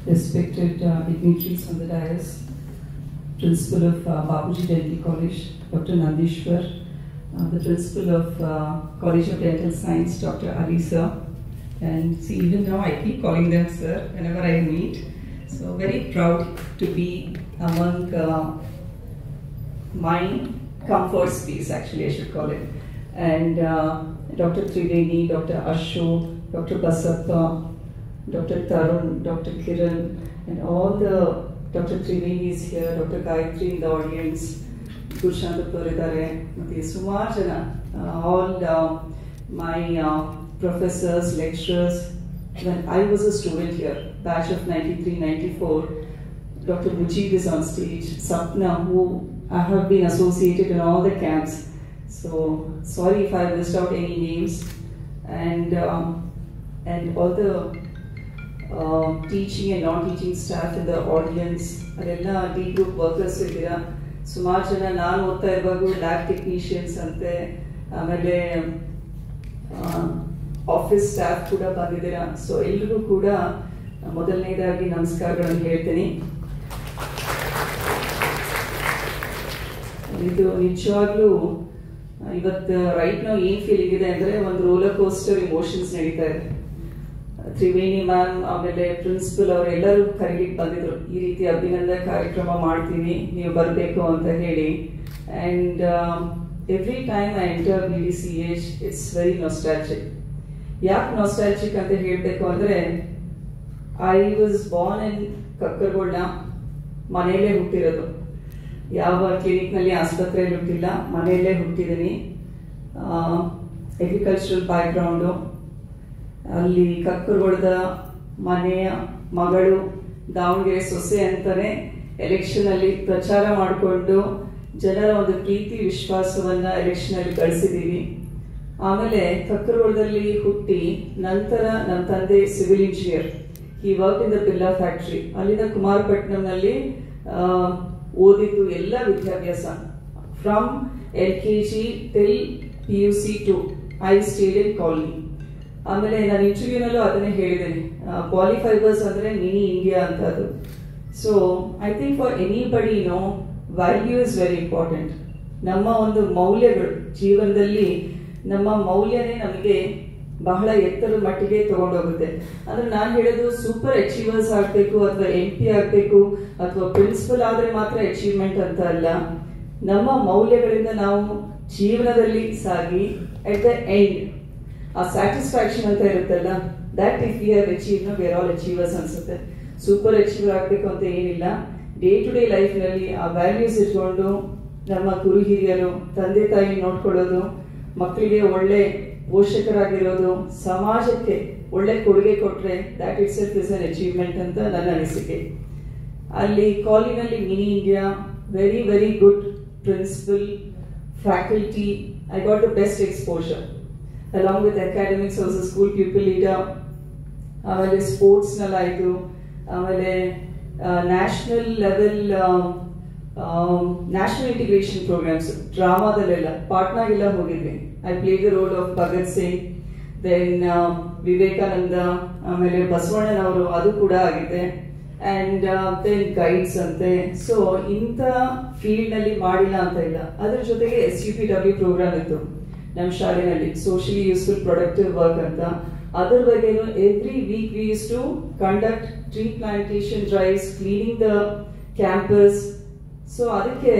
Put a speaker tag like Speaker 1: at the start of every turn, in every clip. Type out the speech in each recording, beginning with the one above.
Speaker 1: respected dignitaries on the dais, Principal of Bapuji Dental College, Dr. Nandishwar, the Principal of College of Dental Science, Dr. Ali sir, and see, even now I keep calling them sir whenever I meet. So very proud to be among my comfort space, actually I should call it. And Dr. Triveni, Dr. Ashok, Dr. Basappa, Dr. Tarun, Dr. Kiran, and all the Dr. Triveni is here, Dr. Gayatri in the audience, Gurshantapur idare, ಮತ್ತೆ ಸುಮಾರು ಜನ, all my professors, lecturers. When I was a student here, batch of 93-94, Dr. Mujib is on stage, Sapna, who I have been associated in all the camps. So sorry if I missed out any names, and all the teaching and non-teaching staff in the audience, adella D group workers idira. ಸುಮಾರು ಜನ ನಾನು ಓದ್ತಾ ಇರುವಾಗ lab technicians ಅಂತೆ, ಆಮೇಲೆ office staff ಕೂಡ ಬಂದಿದ್ದೀರಾ. So ಎಲ್ರಿಗೂ ಕೂಡ ಮೊದಲನೇದಾಗಿ ನಮಸ್ಕಾರಗಳನ್ನು ಹೇಳ್ತೀನಿ. ಇದು ನಿಜವಾಗ್ಲೂ ಇವತ್ತು ರೈಟ್ ನಾವು ಏನ್ ಫೀಲಿಂಗ್ ಇದೆ ಅಂದ್ರೆ ಒಂದು ರೋಲರ್ ಕೋಸ್ಟರ್ ಇಮೋಷನ್ಸ್ ನಡೀತಾ ಇದೆ. ತ್ರಿವೇಣಿ ಮ್ಯಾಮ್ ಆಮೇಲೆ ಪ್ರಿನ್ಸಿಪಲ್ ಅವರೆಲ್ಲರೂ ಕರೀಲಿಕ್ಕೆ ಬಂದಿದ್ರು, ಈ ರೀತಿ ಅಭಿನಂದನೆ ಕಾರ್ಯಕ್ರಮ ಮಾಡ್ತೀವಿ, ನೀವು ಬರಬೇಕು ಅಂತ ಹೇಳಿ. And every time I enter BDCH it's very nostalgic. ಯಾಕೆ ನಾಸ್ಟಾಲ್ಜಿಕ್ ಅಂತ ಹೇಳಬೇಕು ಅಂದ್ರೆ, I was born in Kakkaragolla, ಮನೆಯಲ್ಲೇ ಹುಟ್ಟಿರೋದು, ಯಾವ ಕ್ಲಿನಿಕ್ನಲ್ಲಿ ಆಸ್ಪತ್ರೆಯಲ್ಲಿ ಹುಟ್ಟಿಲ್ಲ, ಮನೆಯಲ್ಲೇ ಹುಟ್ಟಿದ್ದೀನಿ. ಅಗ್ರಿಕಲ್ಚರಲ್ ಬ್ಯಾಕ್ಗ್ರೌಂಡು, ಅಲ್ಲಿ ಕಕ್ಕರಗೊಳದ ಮನೆಯ ಮಗಳು, ದಾವಣಗೆರೆ ಸೊಸೆ ಅಂತಾನೆ ಎಲೆಕ್ಷನ್ ಅಲ್ಲಿ ಪ್ರಚಾರ ಮಾಡಿಕೊಂಡು ಜನರ ಒಂದು ಪ್ರೀತಿ ವಿಶ್ವಾಸವನ್ನ ಎಲೆಕ್ಷನ್ ಅಲ್ಲಿ ಗಳಿಸಿದೀವಿ. ಆಮೇಲೆ ಕಕ್ಕರಗೊಳದಲ್ಲಿ ಹುಟ್ಟಿ ನಂತರ ನನ್ನ ತಂದೆ civil engineer, he work in the Birla factory, ಅಲ್ಲಿಂದ ಕುಮಾರಪಟ್ಟಣಂನಲ್ಲಿ ಓದಿದ್ದು ಎಲ್ಲ ವಿದ್ಯಾಭ್ಯಾಸ from LKG till PUC to I stayed in colony. ಆಮೇಲೆ ನಾನು ಇಂಟರ್ವ್ಯೂನಲ್ಲೂ ಅದನ್ನೇ ಹೇಳಿದ್ದೇನೆ, ಪಾಲಿಫೈಬರ್ಸ್ ಅಂದ್ರೆ ಮಿನಿ ಇಂಡಿಯಾ ಅಂತ ಅದು. So I think for anybody value is very important. ನಮ್ಮ ಒಂದು ಮೌಲ್ಯಗಳು ಜೀವನದಲ್ಲಿ, ನಮ್ಮ ಮೌಲ್ಯನೇ ನಮಗೆ ಬಹಳ ಎತ್ತರದ ಮಟ್ಟಿಗೆ ತಗೊಂಡೋಗುತ್ತೆ. ಅಂದ್ರೆ ನಾನು ಹೇಳೋದು ಸೂಪರ್ ಅಚೀವರ್ಸ್ ಆಗ್ಬೇಕು ಅಥವಾ MP ಆಗ್ಬೇಕು ಅಥವಾ ಪ್ರಿನ್ಸಿಪಲ್ ಆದ್ರೆ ಮಾತ್ರ ಅಚೀವ್ಮೆಂಟ್ ಅಂತ ಅಲ್ಲ. ನಮ್ಮ ಮೌಲ್ಯಗಳಿಂದ ನಾವು ಜೀವನದಲ್ಲಿ ಸಾಗಿ ಅಟ್ ದ ಎಂಡ್ ಆ ಸ್ಯಾಟಿಸ್ಫ್ಯಾಕ್ಷನ್ ಅಂತ ಇರುತ್ತಲ್ಲ, that if we have achieve we are all achievers ಅನ್ಸುತ್ತೆ. ಸೂಪರ್ ಅಚೀವರ್ ಆಗ್ಬೇಕು ಅಂತ ಏನಿಲ್ಲ, ಡೇ ಟು ಡೇ ಲೈಫ್ ನಲ್ಲಿ ಆ ವ್ಯಾಲ್ಯೂಸ್ ಇಟ್ಕೊಂಡು ನಮ್ಮ ಗುರು ಹಿರಿಯರು, ತಂದೆ ತಾಯಿ ನೋಡ್ಕೊಳ್ಳೋದು, ಮಕ್ಕಳಿಗೆ ಒಳ್ಳೆ ಪೋಷಕರಾಗಿರೋದು, ಸಮಾಜಕ್ಕೆ ಒಳ್ಳೆ ಕೊಡುಗೆ ಕೊಟ್ರೆ that it self is an achievement ಅಂತ ನನ್ನ ಅನಿಸಿಕೆ. ಅಲ್ಲಿ ಕಾಲೇಜಿನಲ್ಲಿ mini India, very very good principal, faculty, I got the best exposure. Along with academics, also school pupil leader, ಆಮೇಲೆ ಸ್ಪೋರ್ಟ್ಸ್ ನಲ್ಲಾಯಿತು, ಆಮೇಲೆ national level national integration programs, ಡ್ರಾಮಾದಲ್ಲೆಲ್ಲ ಪಾಟ್ನಾಗೆಲ್ಲ ಹೋಗಿದ್ವಿ. I played the role of Bhagat Singh, then Vivekananda, ಆಮೇಲೆ ಬಸವಣ್ಣನವರು, ಅದು ಕೂಡ ಆಗಿದೆ. ಅಂಡ್ ದೆನ್ ಗೈಡ್ಸ್ ಅಂತೆ. ಸೊ ಇಂಥ ಫೀಲ್ಡ್ ನಲ್ಲಿ ಮಾಡಿಲ್ಲ ಅಂತ ಇಲ್ಲ. ಅದ್ರ ಜೊತೆಗೆ SUPW ಪ್ರೋಗ್ರಾಮ್ ಇತ್ತು ನಮ್ಮ ಶಾಲೆಯಲ್ಲಿ, ಸೋಷಿಯಲಿ ಯೂಸ್ಫುಲ್ ಪ್ರೊಡಕ್ಟಿವ್ ವರ್ಕ್ ಅಂತ. ಅದ್ರ ಬಗ್ಗೆನು every week we use to conduct tree plantation drives, cleaning the campus. So ಅದಕ್ಕೆ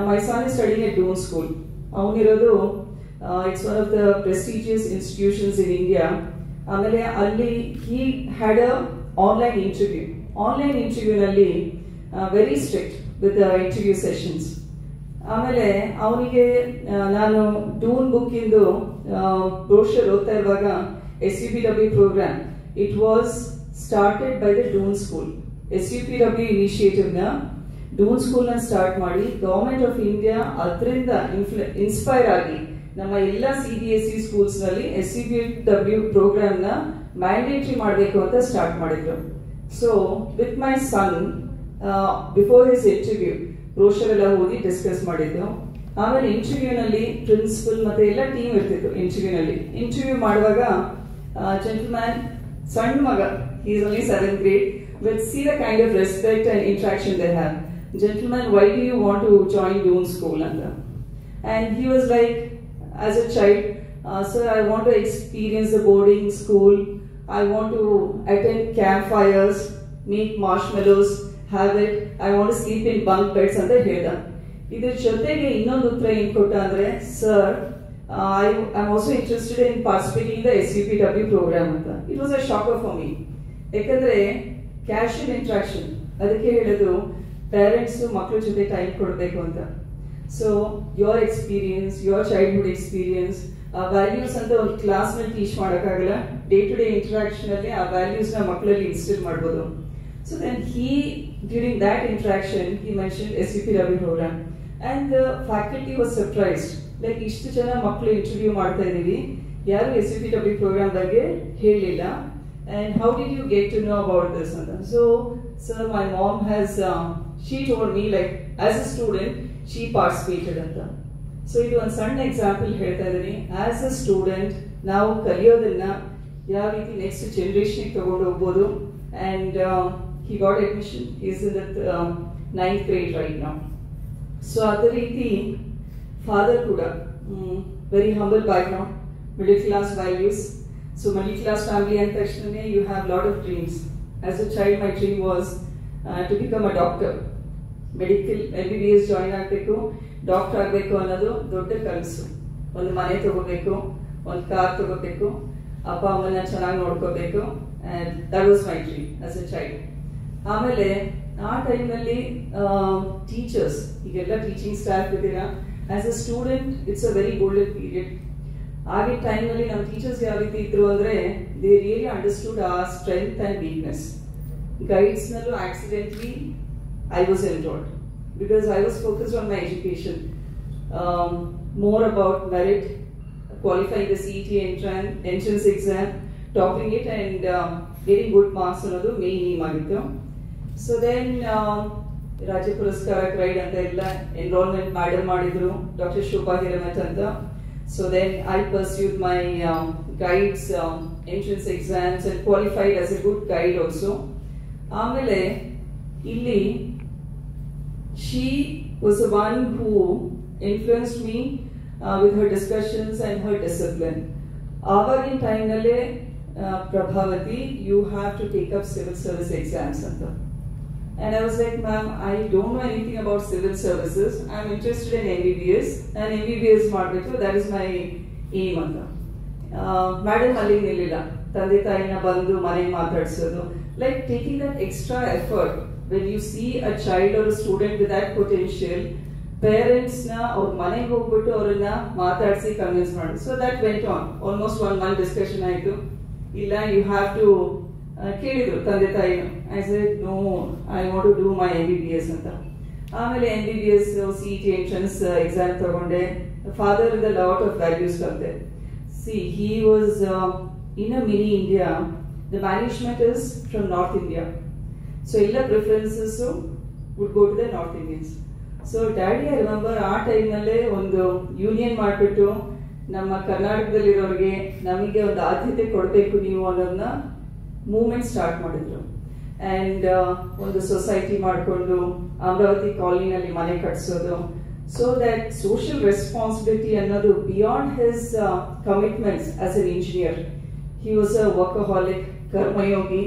Speaker 1: my son is studying at Doon school. ಅವನಿರೋದು it's one of the prestigious institutions in India. ಆಮೇಲೆ ಅಲ್ಲಿ he had a online interview. Online ಇಂಟರ್ವ್ಯೂನಲ್ಲಿ very strict with interview sessions. ಆಮೇಲೆ ಅವನಿಗೆ ನಾನು Doon book ಇಂದು brochure ಓದ್ತಾ ಇರುವಾಗ, SUPW program it was started by the Doon school. SUPW initiative ನ Doon school ನ ಸ್ಟಾರ್ಟ್ ಮಾಡಿ ಗವರ್ಮೆಂಟ್ ಆಫ್ ಇಂಡಿಯಾ ಅದರಿಂದ ಇನ್ಸ್ಪೈರ್ ಆಗಿ ನಮ್ಮ ಎಲ್ಲ CBSE ಸ್ಕೂಲ್ಸ್ ನಲ್ಲಿ SUPW ಪ್ರೋಗ್ರಾಮ್ ನ ಮ್ಯಾಂಡೇಟರಿ ಮಾಡಬೇಕು ಅಂತ ಸ್ಟಾರ್ಟ್ ಮಾಡಿದ್ರು. So with my son before his interview brochure ಎಲ್ಲ ಓದಿ ಡಿಸ್ಕಸ್ ಮಾಡಿದ್ದು. ಆಮೇಲೆ ಇಂಟರ್ವ್ಯೂನಲ್ಲಿ ಪ್ರಿನ್ಸಿಪಲ್ ಮತ್ತೆ ಎಲ್ಲ ಟೀಮ್ ಇರ್ತಿತ್ತು. ಇಂಟರ್ವ್ಯೂನಲ್ಲಿ ಇಂಟರ್ವ್ಯೂ ಮಾಡುವಾಗ ಜೆಂಟಲ್ಮ್ಯಾನ್, ಸಣ್ಣ ಮಗ He's only 7th grade. But see the kind of respect and interaction they have. Gentlemen, why do you want to join Doon School? And he was like, as a child, sir, I want to experience the boarding school. I want to attend campfires, make marshmallows, have it. I want to sleep in bunk beds ಅಂತ ಹೇಳ್ದ. ಇದ್ರ ಜೊತೆಗೆ ಇನ್ನೊಂದು ಉತ್ತರ ಏನ್ ಕೊಟ್ಟ ಅಂದ್ರೆ, sir, I'm also interested in participating in the SUPW program ಅಂತ. It was a shocker for me. ಯಾಕಂದ್ರೆ ಕ್ಯಾಶುಯಲ್ ಇಂಟ್ರಾಕ್ಷನ್, ಅದಕ್ಕೆ ಹೇಳೋದು ಪೇರೆಂಟ್ಸ್ ಮಕ್ಕಳ ಜೊತೆ ಟೈಮ್ ಕೊಡಬೇಕು ಅಂತ. So your experience, your childhood experience, ಆ ವ್ಯಾಲ್ಯೂಸ್ ಅಂತ ಒಂದು ಕ್ಲಾಸ್ ನಲ್ಲಿ ಟೀಚ್ ಮಾಡೋಕ್ಕಾಗಲ್ಲ. ಡೇ ಟು ಡೇ ಇಂಟ್ರಾಕ್ಷನ್ ಅಲ್ಲಿ ಆ ವ್ಯಾಲ್ಯೂಸ್ ನ ಮಕ್ಕಳಲ್ಲಿ ಇನ್ಸ್ಟಿಲ್ ಮಾಡ್ಬೋದು. So then during that interaction he mentioned SUPW program and the faculty was surprised. Like ಇಷ್ಟು ಜನ ಮಕ್ಕಳು ಇಂಟರ್ವ್ಯೂ ಮಾಡ್ತಾ ಇದೀವಿ, ಯಾರು SUPW program ಬಗ್ಗೆ ಹೇಳಿಲ್ಲ. And how did you get to know about this? So, sir, my mom has, she told me, like, as a student, she participated in that. So, it was one example here. As a student, now kaliyodinna yav riti next generation ಗೆ ತಗೊಂಡು ಹೋಗಬಹುದು. And he got admission. He is in the 9th grade right now. So, adha riti father kuda very humble background, middle class values. So middle class family and actually you have a lot of dreams. As a child, my dream was to become a doctor. Medical MBBS join ಆಗಬೇಕು, doctor ಆಗಬೇಕು ಅನ್ನೋದು ದೊಡ್ಡ ಕನಸು. ಒಂದು ಮನೆ ತಗೋಬೇಕು, ಒಂದು car ತಗೋಬೇಕು, ಅಪ್ಪ ಅಮ್ಮನ ಚೆನ್ನಾಗಿ ನೋಡ್ಕೋಬೇಕು. and that was my dream as a child. ಆಮೇಲೆ ಆ ಟೈಮ್ನಲ್ಲಿ ಟೀಚರ್ಸ್, ಈಗೆಲ್ಲ ಟೀಚಿಂಗ್ ಸ್ಟಾಫ್ ಇದ್ದೀರಾ. As a student it's a very golden period. ಆಗಿ ಟೈಮ್ನಲ್ಲಿ ನಮ್ಮ ಟೀಚರ್ಸ್ ಯಾವ ರೀತಿ ಇದ್ರು ಅಂದ್ರೆ, they really understood our strength and weakness. Guides ನಲ್ಲೂ accidentally I was enrolled because I was focused on my education, more about merit, qualifying the CET entrance exam, topping it and getting good marks ಅನ್ನೋದು main aim ಆಗಿತ್ತು. So then Rajya Puraskar ride ಅಂತ ಎಲ್ಲ enrolment ಮಾಡಿದ್ರು doctor Shobha Hiremath ಅಂತ. So then I pursued my guides entrance exams and qualified as a good guide also. Amele illi she was the one who influenced me with her discussions and her discipline. Avagin time nalle Prabhavati, you have to take up civil service exams anta. And I was like, ma'am, I don't know anything about civil services. I'm interested in MBBS and MBBS ಮಾಡಬೇಕು, that is my aim ಅಂತ. Madam ಅಲ್ಲಿ ನಿಲ್ಲಿಲ್ಲ, ತಂದೆ ತಾಯಿನ ಬಂದು ಮನೆಗೆ ಮಾತಾಡ್ಸೋದು, like taking that extra effort when you see a child or a student with that potential, parents ನ ಅವ್ರ ಮನೆಗೆ ಹೋಗ್ಬಿಟ್ಟು ಅವ್ರನ್ನ ಮಾತಾಡಿಸಿ ಕನ್ವಿನ್ಸ್ ಮಾಡೋದು. So that went on almost 1 month discussion ಆಯ್ತು. ಇಲ್ಲ, you have to ಕೇಳಿದ್ರು ತಂದೆ ತಾಯಿನ. I said no, I want to do my MBBS ಅಂತ. ಆಮೇಲೆ MBBS CET ಎಂಟ್ರೆನ್ಸ್ ಎಕ್ಸಾಮ್ ತಗೊಂಡೆ. ಫಾದರ್ ಇಂದ ಲಾಟ್ ಆಫ್ ವ್ಯಾಲ್ಯೂಸ್ ಕಲಿತೆ. See he was in a mini India, the management is from north India. So ಎಲ್ಲ preferences would go to the north Indians. So daddy I remember ಆ ಟೈಮ್ನಲ್ಲೇ ಒಂದು union ಮಾಡಿಬಿಟ್ಟು ನಮ್ಮ ಕರ್ನಾಟಕದಲ್ಲಿರೋರಿಗೆ ನಮಗೆ ಒಂದು ಆದ್ಯತೆ ಕೊಡಬೇಕು ನೀವು ಅನ್ನೋದನ್ನ ಮೂವ್ಮೆಂಟ್ ಸ್ಟಾರ್ಟ್ ಮಾಡಿದ್ರು. ಅಂಡ್ ಒಂದು ಸೊಸೈಟಿ ಮಾಡಿಕೊಂಡು ಅಮರಾವತಿ ಕಾಲೋನಿನಲ್ಲಿ ಮನೆ ಕಟ್ಸೋದು. ಸೊ ದಟ್ ಸೋಷಿಯಲ್ ರೆಸ್ಪಾನ್ಸಿಬಿಲಿಟಿ ಅನ್ನೋದು beyond his commitments as an engineer. He was a workaholic, ಕರ್ಮಯೋಗಿ.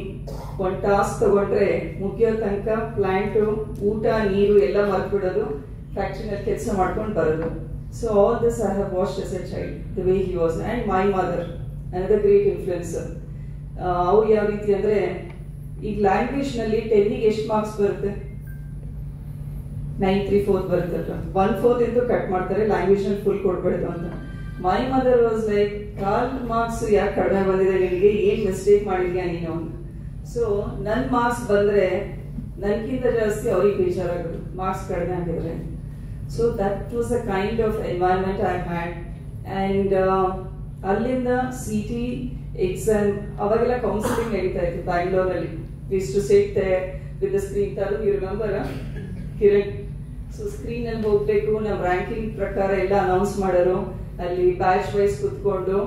Speaker 1: ಒಂದು ಟಾಸ್ಕ್ ತಗೊಂಡ್ರೆ ಮುಗಿಯೋ ತನಕ ಪ್ಲಾಂಟು, ಊಟ, ನೀರು ಎಲ್ಲ ಮರ್ತ್ಬಿಡೋದು, ಫ್ಯಾಕ್ಟ್ರಿನಲ್ಲಿ ಕೆಲಸ ಮಾಡ್ಕೊಂಡು ಬರೋದು. So all this I have watched as A child, the way he was. And my mother, another great influencer. ಅವ್ರು ಯಾವ ರೀತಿ ಅಂದ್ರೆ, ಈಗ ಲ್ಯಾಂಗ್ವೇಜ್ ನಲ್ಲಿ 10ಗೆ ಎಷ್ಟು ಮಾರ್ಕ್ಸ್ ಬರುತ್ತೆ? 9/3/4 ಬರುತ್ತಲ್ಲ, 1/4 ಅಂತೂ ಕಟ್ ಮಾಡ್ತಾರೆ, ಲ್ಯಾಂಗ್ವೇಜ್ ನಲ್ಲಿ ಫುಲ್ ಕೊಡ್ಬಿಡ್ತು ಅಂತ. My mother was like, 4 marks ಯಾಕೆ ಕಡಿಮೆ ಬಂದಿದೆ ನಿನಗೆ, ಏನ್ ಮಿಸ್ಟೇಕ್ ಮಾಡಿದ್ಯಾ ನೀನು ಅಂತ. ಸೊ ನನ್ ಮಾರ್ಕ್ಸ್ ಬಂದ್ರೆ ನನ್ಗಿಂತ ಜಾಸ್ತಿ ಅವ್ರಿಗೆ ಬೇಜಾರಾಗೋದು, ಮಾರ್ಕ್ಸ್ ಕಡಿಮೆ ಆಗಿದ್ರೆ. So that was a kind of environment I had. And ಅಲ್ಲಿಂದ CET ಎಕ್ಸಾಮ್, ಅವಾಗೆಲ್ಲ ಕೌನ್ಸಿಲಿಂಗ್ ನಡೀತಾ ಇತ್ತು ಬ್ಯಾಂಗ್ಳೂರಲ್ಲಿ. We used to sit there with the screen. You remember Kiran? So screen ಅಲ್ಲಿ ಹೋಗ್ಬೇಕು, ನಮ್ಮ ರ್ಯಾಂಕಿಂಗ್ ಪ್ರಕಾರ ಎಲ್ಲ ಅನೌನ್ಸ್ ಮಾಡೋರು. ಅಲ್ಲಿ ಬ್ಯಾಚ್ ವೈಸ್ ಕುತ್ಕೊಂಡು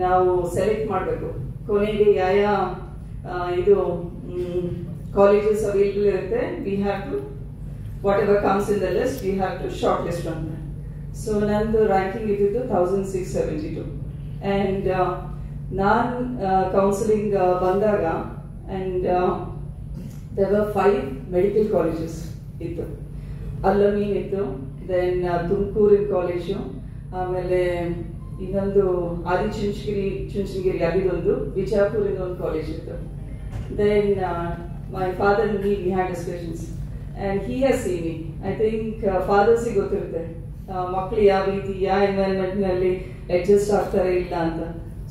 Speaker 1: ನಾವು ಸೆಲೆಕ್ಟ್ ಮಾಡಬೇಕು ಕೊನೆಗೆ ಯಾವ ಇದು ಕಾಲೇಜಸ್ ಅವೈಲೇಬಲ್ ಇರುತ್ತೆ. We have to whatever comes in the list we have to shortlist from that. So ನಂದು ರ್ಯಾಂಕಿಂಗ್ ಇದ್ದಿದ್ದು 1672. ಆ್ಯಂಡ್ ನಾನು ಕೌನ್ಸಿಲಿಂಗ್ ಬಂದಾಗ and there were 5 medical colleges ಇತ್ತು. ಅಲ್ಲಮೀನ್ ಇತ್ತು, ದೆನ್ ತುಮಕೂರಿನ ಕಾಲೇಜು, ಆಮೇಲೆ ಇನ್ನೊಂದು ಚುಂಚನಗಿರಿ ಅಲ್ಲಿದೊಂದು, ವಿಜಯಪುರಿನ ಒಂದು ಕಾಲೇಜ್ ಇತ್ತು. Then my father and me we had discussions and he has seen me. I think ಫಾದರ್ಸಿಗೆ ಗೊತ್ತಿರುತ್ತೆ ಮಕ್ಕಳು ಯಾವ ರೀತಿ ಯಾವ ಎನ್ವೈರನ್ಮೆಂಟ್ನಲ್ಲಿ ಅಡ್ಜಸ್ಟ್ ಆಗ್ತಾರೆ ಇಲ್ಲ ಅಂತ.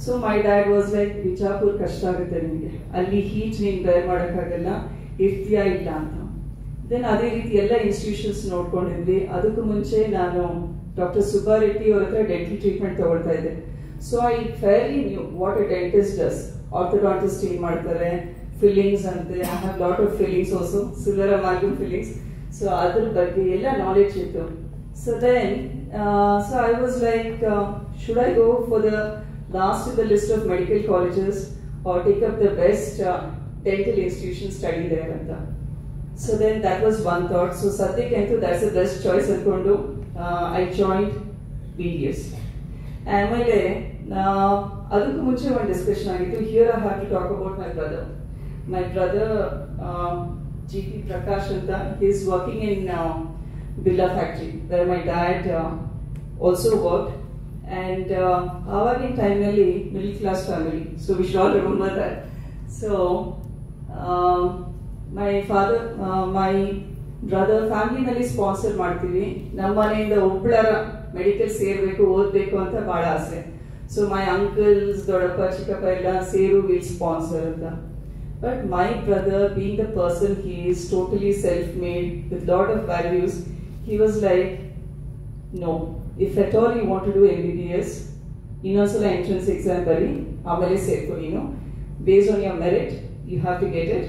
Speaker 1: So my dad was like, Vijayapura ಕಷ್ಟ ಆಗುತ್ತೆ ನಿಮಗೆ, ಅಲ್ಲಿ ಹೀಟ್ ನೀನು ಬೇರ್ ಮಾಡೋಕ್ಕಾಗಲ್ಲ, ಇರ್ತೀಯಾ ಇಲ್ಲ ಅಂತ. ದೆನ್ ಅದೇ ರೀತಿ ಎಲ್ಲ ಇನ್ಸ್ಟಿಟ್ಯೂಷನ್ಸ್ ನೋಡ್ಕೊಂಡಿದ್ವಿ. ಅದಕ್ಕೂ ಮುಂಚೆ ನಾನು ಡಾಕ್ಟರ್ ಸುಬ್ಬಾರೆಡ್ಡಿ ಅವ್ರ ಹತ್ರ ಡೆಂಟಲ್ ಟ್ರೀಟ್ಮೆಂಟ್ ತಗೊಳ್ತಾ ಇದ್ದೆ. So I fairly knew what a dentist does. Orthodontist ಏನ್ ಮಾಡ್ತಾರೆ, ಫಿಲ್ಲಿಂಗ್ಸ್ ಅಂತೆ, I have lot of fillings also, silver amalgam fillings. So ಅದ್ರ ಬಗ್ಗೆ ಎಲ್ಲ ನಾಲೆಡ್ಜ್ ಇತ್ತು. So then so I was like, should I go for the last in the list of medical colleges or take up the best dental institution study there anta. So then that was one thought. So sadhyakantu that's the best choice ankondu I joined BDS. ಆಮೇಲೆ ಅದಕ್ಕೂ ಮುಂಚೆ ಒಂದು discussion ಆಗಿತ್ತು. Here I have to talk about my brother GP Prakash ಅಂತ. he is working in Birla factory where my dad also worked. And ಆವಾಗಿನ ಟೈಮ್ನಲ್ಲಿ middle class family, so we should all remember that. So my father my brother ಫ್ಯಾಮಿಲಿನಲ್ಲಿ sponsor ಮಾಡ್ತೀವಿ. ನಮ್ಮ ಮನೆಯಿಂದ ಒಬ್ಬಳರ medical ಸೇರಬೇಕು, ಓದಬೇಕು ಅಂತ ಭಾಳ ಆಸೆ. ಸೊ ಮೈ ಅಂಕಲ್ಸ್, ದೊಡ್ಡಪ್ಪ ಚಿಕ್ಕಪ್ಪ ಎಲ್ಲ ಸೇರು ವಿಲ್ ಸ್ಪಾನ್ಸರ್ ಅಂತ. But my brother being the person he is totally self made with lot of values, he was like, no, if at all you want to do MBBS, ಇನ್ನೊಂದ್ಸಲ entrance exam ಬರಿ, ಆಮೇಲೆ ಸೇರ್ಕೊ ನೀನು. based on your merit you have to get it,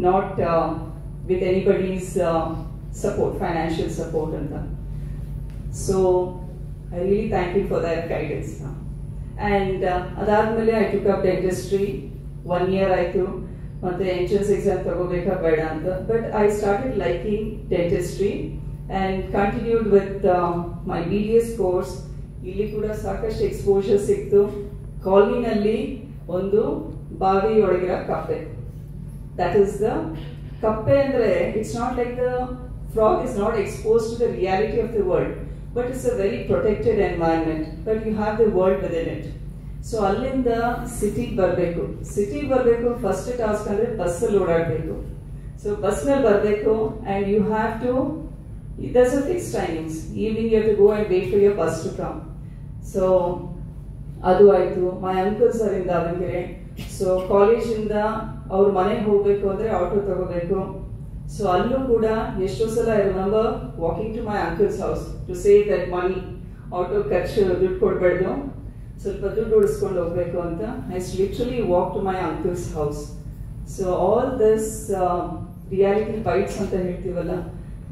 Speaker 1: not with anybody's support, financial support ಅಂತ. So I really thank you for that guidance. And ಅದಾದ್ಮೇಲೆ I took up dentistry. 1 year ಆಯ್ತು, ಮತ್ತೆ entrance exam ತಗೋಬೇಕಾ ಬೇಡ ಅಂತ. But I started liking dentistry and continued with my BDS course. ಇಲ್ಲಿ ಕೂಡ ಸಾಕಷ್ಟು ಎಕ್ಸ್ಪೋಜರ್ ಸಿಕ್ತು. ಕಾಲೋನಿನಲ್ಲಿ ಒಂದು ಬಾವಿ ಒಳಗಿರೋ ಕಪ್ಪೆ, ದಟ್ ಇಸ್ ದ ಕಪ್ಪೆ ಅಂದ್ರೆ it's not like the frog is not expose to the reality of the world, but it's a very protected environment, but you have the world with in it. So ಅಲ್ಲಿಂದ ಸಿಟಿಗೆ ಬರಬೇಕು first task ಅಂದ್ರೆ ಬಸ್ಸಲ್ಲಿ ಓಡಾಡಬೇಕು. So ಬಸ್ನಲ್ಲಿ ಬರಬೇಕು and you have to, there's a fixed timings. Evening you have to go and wait for your bus to come. So adu aitu. My uncles are in Davangere. So college inda avaru manege hogbeku andre auto tagobeku. So allu kuda eshto sala I remember walking to my uncle's house to save that money. Auto kharchu ದುಡ್ಡು ಕೊಡಬೇಡ್ದು, ಸ್ವಲ್ಪ ದುಡ್ಡು ಉಳಿಸ್ಕೊಂಡು ಹೋಗ್ಬೇಕು ಅಂತ. I literally walked to my uncle's house. So all this reality bites ಅಂತ ಹೇಳ್ತೀವಲ್ಲ,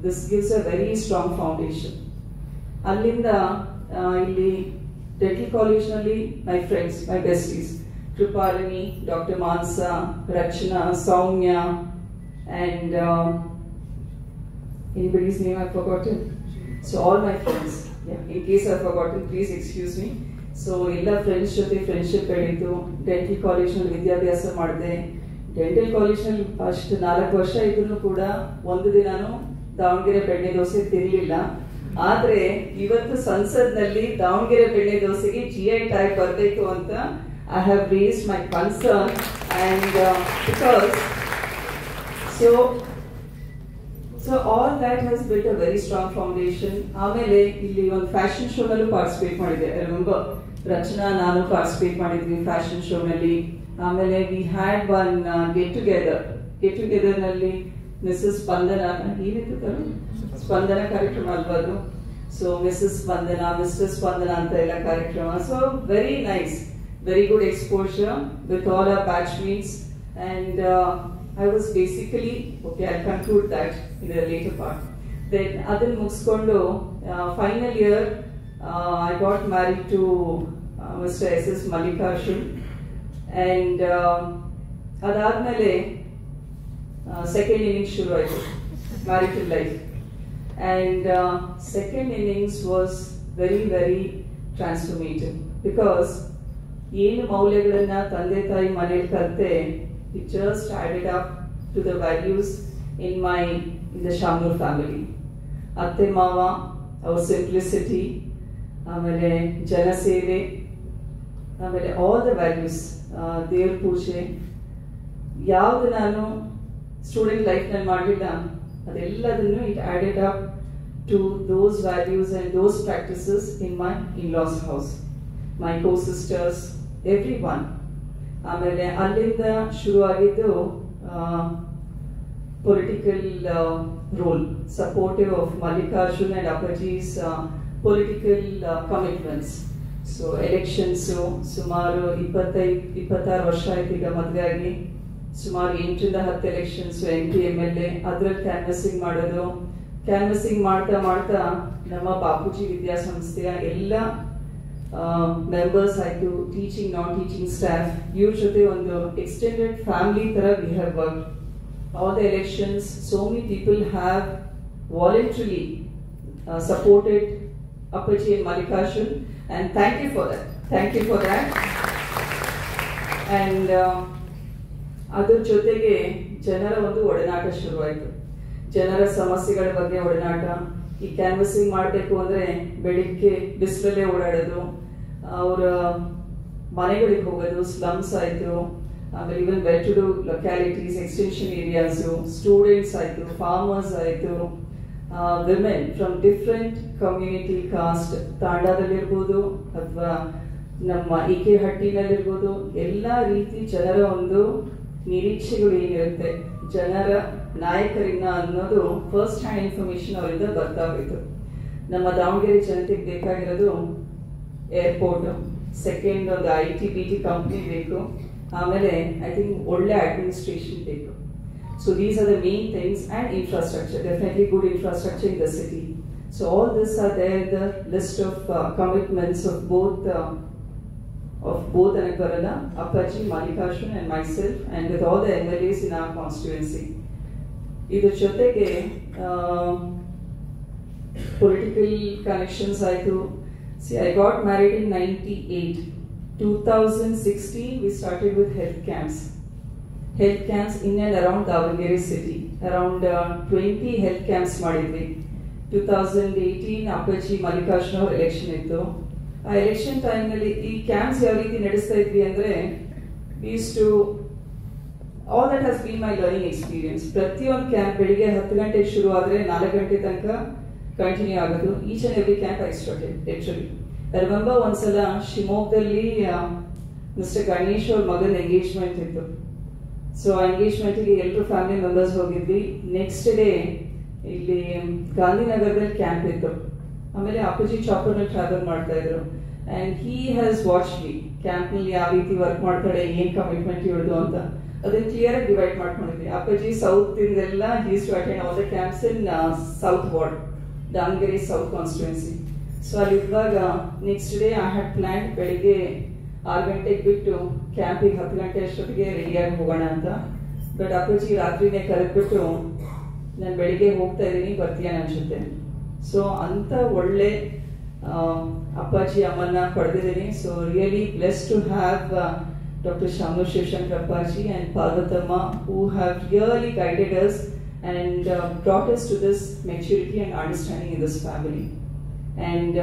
Speaker 1: this gives a very strong foundation. ಅಲ್ಲಿಂದ ಇಲ್ಲಿ ಡೆಂಟಲ್ ಕಾಲೇಜ್ನಲ್ಲಿ my friends, my besties, Krupalini, doctor Mansa, Rachana, Soumya, and anybody's name I've forgotten. So all my friends, yeah, in case I've forgotten, please excuse me. So ಎಲ್ಲ friends ಜೊತೆ friendship ಬೆಳೀತು. Dental ಕಾಲೇಜ್ನಲ್ಲಿ ವಿದ್ಯಾಭ್ಯಾಸ ಮಾಡಿದೆ. Dental ಕಾಲೇಜ್ನಲ್ಲಿ first 4 ವರ್ಷ ಇದ್ರೂ ಕೂಡ ಒಂದು ದಿನಾನು ದಾವಣಗೆರೆ ಬೆಣ್ಣೆ ದೋಸೆ ತಿರ್ಲಿಲ್ಲ. ಆದ್ರೆ ಇವತ್ತು ಸಂಸತ್ನಲ್ಲಿ ದಾವಣಗೆರೆ ಬೆಣ್ಣೆ ದೋಸೆಗೆ GI ಟ್ಯಾಗ್ ಬರಬೇಕು ಅಂತ I have raised my concern, and because so all that has built a very strong foundation. ಆಮೇಲೆ ಇಲ್ಲಿ ಒಂದು ಫ್ಯಾಷನ್ ಶೋ ನಲ್ಲೂ ಪಾರ್ಟಿಸಿಪೇಟ್ ಮಾಡಿದೆ. I remember ರಚನಾ ನಾನು ಪಾರ್ಟಿಸಿಪೇಟ್ ಮಾಡಿದ್ವಿ ಫ್ಯಾಷನ್ ಶೋ ನಲ್ಲಿ. ಆಮೇಲೆ we had one get together ನಲ್ಲಿ ಮಿಸಸ್ ಸ್ಪಂದನ, ಏನಿತ್ತು ಸ್ಪಂದನ ಕಾರ್ಯಕ್ರಮ ಅಲ್ವದು. ಸೊ ಮಿಸಸ್ ಸ್ಪಂದನ, ಮಿಸ್ಟರ್ ಸ್ಪಂದನ ಅಂತ ಎಲ್ಲ ಕಾರ್ಯಕ್ರಮ. So very nice, very good exposure with all our batch meets. And I was basically, okay, I'll conclude that in a later part. Then ಅದನ್ನ ಮುಗಿಸ್ಕೊಂಡು final year I got married to Mr. S.S. Mallikarjun, and ಅದಾದ್ಮೇಲೆ second innings ಶುರು ಆಯಿತು, marital life. And second innings was very very transformative because ಏನು ಮೌಲ್ಯಗಳನ್ನ ತಂದೆ ತಾಯಿ ಮನೇಲಿ ಕಲಿತೆ, it just added up to the values in the Shamanur family. ಅತ್ತೆ ಮಾವ, ಅವ್ರ ಸಿಂಪ್ಲಿಸಿಟಿ, ಆಮೇಲೆ ಜನಸೇವೆ, ಆಮೇಲೆ ಆಲ್ ದ ವ್ಯಾಲ್ಯೂಸ್, ದೇವ್ರ ಪೂಜೆ, ಯಾವುದು ನಾನು ಸ್ಟೂಡೆಂಟ್ ಲೈಫ್ನಲ್ಲಿ ಮಾಡಲಿಲ್ಲ ಅದೆಲ್ಲದನ್ನು it added up to those values and those practices in my in-laws house, my co-sisters, every one. ಆಮೇಲೆ ಅಲ್ಲಿಂದ ಶುರುವಾಗಿದ್ದು political role, supportive of Mallikarjun and ಅಪ್ಪಾಜಿ's ಪೊಲಿಟಿಕಲ್ ಕಮಿಟ್ಮೆಂಟ್ಸ್. ಸೊ ಎಲೆಕ್ಷನ್ಸು ಸುಮಾರು 26 ವರ್ಷ ಆಯ್ತು ಈಗ ಮದುವೆ ಆಗಿ. ಸುಮಾರು 8ರಿಂದ 10 ಎಲೆಕ್ಷನ್ಸ್, MP MLA, ಅದ್ರಲ್ಲಿ ಕ್ಯಾನ್ವಸಿಂಗ್ ಮಾಡೋದು. ಕ್ಯಾನ್ವಸಿಂಗ್ ಮಾಡ್ತಾ ಮಾಡ್ತಾ ನಮ್ಮ ಬಾಪೂಜಿ ವಿದ್ಯಾಸಂಸ್ಥೆಯ ಎಲ್ಲ ಮೆಂಬರ್ಸ್ ಆಯಿತು, ಟೀಚಿಂಗ್ ನಾನ್ ಟೀಚಿಂಗ್ ಸ್ಟಾಫ್, ಇವ್ರ ಜೊತೆ ಒಂದು ಎಕ್ಸ್ಟೆಂಡೆಡ್ ಫ್ಯಾಮಿಲಿ ಥರ we have work. All the elections, so many people have voluntarily supported Appaji and Mallikarjun, and thank you for that. Thank you for that. And ಅದರ ಜೊತೆಗೆ ಜನರ ಒಂದು ಒಡನಾಟ ಶುರುವಾಯಿತು. ಜನರ ಸಮಸ್ಯೆಗಳ ಬಗ್ಗೆ ಒಡನಾಟ. ಈ ಕ್ಯಾನ್ವಸಿಂಗ್ ಮಾಡಬೇಕು ಅಂದರೆ ಬೆಳಿಗ್ಗೆ ಬಿಸಿಲಲ್ಲೇ ಓಡಾಡೋದು, ಅವರ ಮನೆಗಳಿಗೆ ಹೋಗೋದು, ಸ್ಲಮ್ಸ್ ಆಯಿತು, ಆಮೇಲೆ even well to do localities, extension areas, students ಆಯಿತು, ಫಾರ್ಮರ್ಸ್ ಆಯಿತು, women from different community caste, ತಾಂಡಾದಲ್ಲಿರ್ಬೋದು ಅಥವಾ ನಮ್ಮ ಇಕೆಹಟ್ಟಿನಲ್ಲಿರ್ಬೋದು, ಎಲ್ಲ ರೀತಿ ಜನರ ಒಂದು ನಿರೀಕ್ಷೆಗಳು ಏನಿರುತ್ತೆ, ಜನರ ನಾಯಕರಿನ್ನ ಅನ್ನೋದು ಫಸ್ಟ್ ಹ್ಯಾಂಡ್ ಇನ್ಫಾರ್ಮೇಶನ್ ಅವರಿಂದ ಬರ್ತಾ ಹೋಯಿತು. ನಮ್ಮ ದಾವಣಗೆರೆ ಜನತೆಗೆ ಬೇಕಾಗಿರೋದು ಏರ್ಪೋರ್ಟ್, ಸೆಕೆಂಡ್ ಒಂದು IT-BT ಕಂಪ್ನಿ ಬೇಕು, ಆಮೇಲೆ ಐ ಥಿಂಕ್ ಒಳ್ಳೆ ಅಡ್ಮಿನಿಸ್ಟ್ರೇಷನ್ ಬೇಕು. So these are the main things, and infrastructure, definitely good infrastructure in the city. So all this are there the list of commitments of both Anakvarala, Appaji, Mallikarjun and myself, and with all the MLAs in our constituency. Iದ್ರ ಜೊತೆಗೆ political connections ಆಯಿತು. See, I got married in 98. 2016 we started with health camps in and around Davangere city. Around 20 health camps ಮಾಡಿದ್ವಿ. 2018 Appaji Mallikarjun ಅವರ election ಇತ್ತು. ಆ election ಟೈಮ್ನಲ್ಲಿ ಈ camps ಯಾವ ರೀತಿ ನಡೆಸ್ತಾ ಇದ್ವಿ ಅಂದರೆ, all that has been my learning experience. ಪ್ರತಿಯೊಂದು ಕ್ಯಾಂಪ್ ಬೆಳಿಗ್ಗೆ 10 ಗಂಟೆಗೆ ಶುರು ಆದರೆ 4 ಗಂಟೆ ತನಕ ಕಂಟಿನ್ಯೂ ಆಗೋದು. Each and every camp I started literally. I remember ಒಂದ್ಸಲ ಶಿವಮೊಗ್ಗದಲ್ಲಿ ಮಿಸ್ಟರ್ ಗಣೇಶ್ ಅವ್ರ ಮಗನ ಎಂಗೇಜ್ಮೆಂಟ್ ಇತ್ತು. ಸೊ ಆ ಎಂಗೇಜ್ಮೆಂಟಿಗೆ ಎಲ್ಲರೂ ಫ್ಯಾಮಿಲಿ ಮೆಂಬರ್ಸ್ ಹೋಗಿದ್ವಿ. ನೆಕ್ಸ್ಟ್ ಡೇ ಇಲ್ಲಿ ಗಾಂಧಿನಗರದಲ್ಲಿ ಕ್ಯಾಂಪ್ ಇತ್ತು. ಆಮೇಲೆ ಅಪ್ಪಾಜಿ ಚಾಪರ್ನಲ್ಲಿ ಟ್ರಾವೆಲ್ ಮಾಡ್ತಾ ಇದ್ರು. ಆ್ಯಂಡ್ ಹೀ ಹ್ಯಾಸ್ ವಾಚ್ ಮಿ ಕ್ಯಾಂಪ್ನಲ್ಲಿ ಯಾವ ರೀತಿ ವರ್ಕ್ ಮಾಡ್ತಾಳೆ, ಏನು ಕಮಿಟ್ಮೆಂಟ್ ಇರೋದು ಅಂತ ಅದನ್ನು ಕ್ಲಿಯರ್ ಆಗಿ ಡಿವೈಡ್ ಮಾಡ್ಕೊಂಡಿದ್ವಿ. ಅಪ್ಪಾಜಿ ಸೌತ್ ಇಂದೆಲ್ಲ he's to attend all the camps in south ward, Davanagere south constituency. So ಅಲ್ಲಿರುವಾಗ next day I had plan ಬೆಳಿಗ್ಗೆ 6 ಗಂಟೆಗೆ ಬಿಟ್ಟು ಕ್ಯಾಂಪಿಗೆ 10 ಗಂಟೆ ಅಷ್ಟೊತ್ತಿಗೆ ರೆಡಿಯಾಗಿ ಹೋಗೋಣ ಅಂತ. ಬಟ್ ಅಪ್ಪಾಜಿ ರಾತ್ರಿನೇ ಕರೆದ್ಬಿಟ್ಟು, ನಾನು ಬೆಳಿಗ್ಗೆ ಹೋಗ್ತಾ ಇದ್ದೀನಿ, ಬರ್ತೀಯ ನನ್ನ ಜೊತೆ. ಸೊ ಅಂತ ಒಳ್ಳೆ ಅಪ್ಪಾಜಿ ಅಮ್ಮನ್ನ ಪಡೆದಿದ್ದೀನಿ. So really blessed to have Dr. Shamnu Shivshankar Appaji and Parvathamma, who have really guided us and brought us to this maturity and understanding in this family. And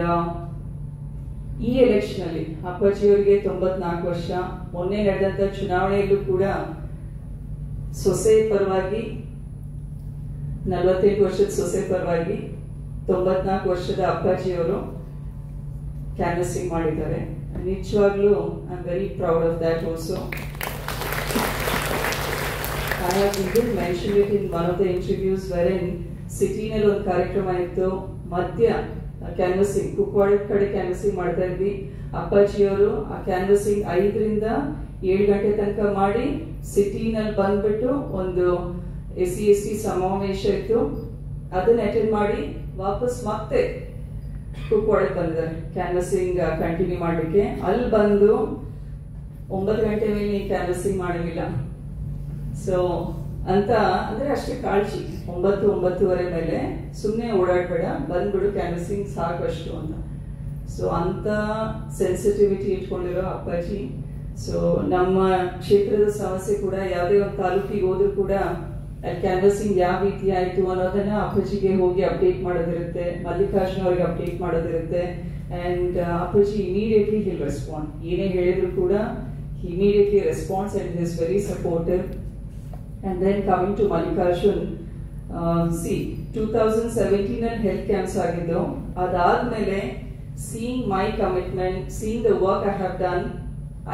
Speaker 1: ಈ ಎಲೆಕ್ಷನ್ ಅಲ್ಲಿ ಅಪ್ಪಾಜಿ ಅವರಿಗೆ 94 ವರ್ಷ. ಮೊನ್ನೆ ನಡೆದಂತ ಚುನಾವಣೆಯಲ್ಲೂ ಕೂಡ ಸೊಸೆ ಪರವಾಗಿ 48 ವರ್ಷದ ಸೊಸೆ ಪರವಾಗಿ 94 ವರ್ಷದ ಅಪ್ಪಾಜಿ ಅವರು ಕ್ಯಾನ್ವಸಿಂಗ್ ಮಾಡಿದ್ದಾರೆ. ನಿಜವಾಗ್ಲೂ I am very proud of that also. I have even mentioned it in one of the interviews wherein ಸಿಟಿನಲ್ಲಿ ಒಂದು ಕಾರ್ಯಕ್ರಮ ಇತ್ತು, ಮಧ್ಯ ಕ್ಯಾನ್ವಸಿಂಗ್, ಕುಕ್ವಾಡ ಕಡೆ ಕ್ಯಾನ್ವಸಿಂಗ್ ಮಾಡ್ತಾ ಇದ್ವಿ. ಅಪ್ಪಾಜಿಯವರು ಆ ಕ್ಯಾನ್ವಸಿಂಗ್ 5 ರಿಂದ 7 ಗಂಟೆ ತನಕ ಮಾಡಿ ಸಿಟಿನಲ್ಲಿ ಬಂದ್ಬಿಟ್ಟು ಒಂದು SC/ST ಸಮಾವೇಶ ಇತ್ತು, ಅದನ್ನ ಅಟೆಂಡ್ ಮಾಡಿ ವಾಪಸ್ ಮತ್ತೆ ಕುಕ್ವಾಡಕ್ಕೆ ಬಂದಿದ್ದಾರೆ ಕ್ಯಾನ್ವಸಿಂಗ್ ಕಂಟಿನ್ಯೂ ಮಾಡಲಿಕ್ಕೆ. ಅಲ್ಲಿ ಬಂದು 9 ಗಂಟೆ ಮೇಲೆ ಕ್ಯಾನ್ವಸಿಂಗ್ ಮಾಡಲಿಲ್ಲ, ಸೊ ಅಂತ ಅಂದ್ರೆ ಅಷ್ಟೇ ಕಾಳಜಿ, 9-9:30 ಮೇಲೆ ಸುಮ್ಮನೆ ಓಡಾಡ್ಬೇಡ, ಬಂದ್ಬಿಡು ಕ್ಯಾನ್ವಸಿಂಗ್ ಸಾಕಷ್ಟು ಅಂತ. ಸೊ ಅಂತ ಸೆನ್ಸಿಟಿವಿಟಿ ಇಟ್ಕೊಂಡಿರೋ ಅಪ್ಪಾಜಿ. ಸೊ ನಮ್ಮ ಕ್ಷೇತ್ರದ ಸಮಸ್ಯೆ ಕೂಡ ಯಾವುದೇ ಒಂದು ತಾಲೂಕಿಗೆ ಹೋದ್ರೂ ಕೂಡ ಅಲ್ಲಿ ಕ್ಯಾನ್ವಸಿಂಗ್ ಯಾವ ರೀತಿ ಆಯ್ತು ಅನ್ನೋದನ್ನ ಅಪ್ಪಾಜಿಗೆ ಹೋಗಿ ಅಪ್ಡೇಟ್ ಮಾಡೋದಿರುತ್ತೆ, ಮಲ್ಲಿಕಾರ್ಜುನ್ ಅವ್ರಿಗೆ ಅಪ್ಡೇಟ್ ಮಾಡೋದಿರುತ್ತೆ. ಅಂಡ್ ಅಪ್ಪಾಜಿ ಇಮಿಡಿಯೇಟ್ಲಿ ಹಿಲ್ ರೆಸ್ಪಾಂಡ್, ಏನೇ ಹೇಳಿದ್ರು ಕೂಡ immediately response and is very supportive. And then coming to Mallikarjun, see 2017 ಅಲ್ಲಿ ಹೆಲ್ತ್ ಕ್ಯಾಂಪ್ಸ್ ಆಗಿದ್ದು, ಅದಾದ್ಮೇಲೆ seeing my commitment, seeing the work I have done,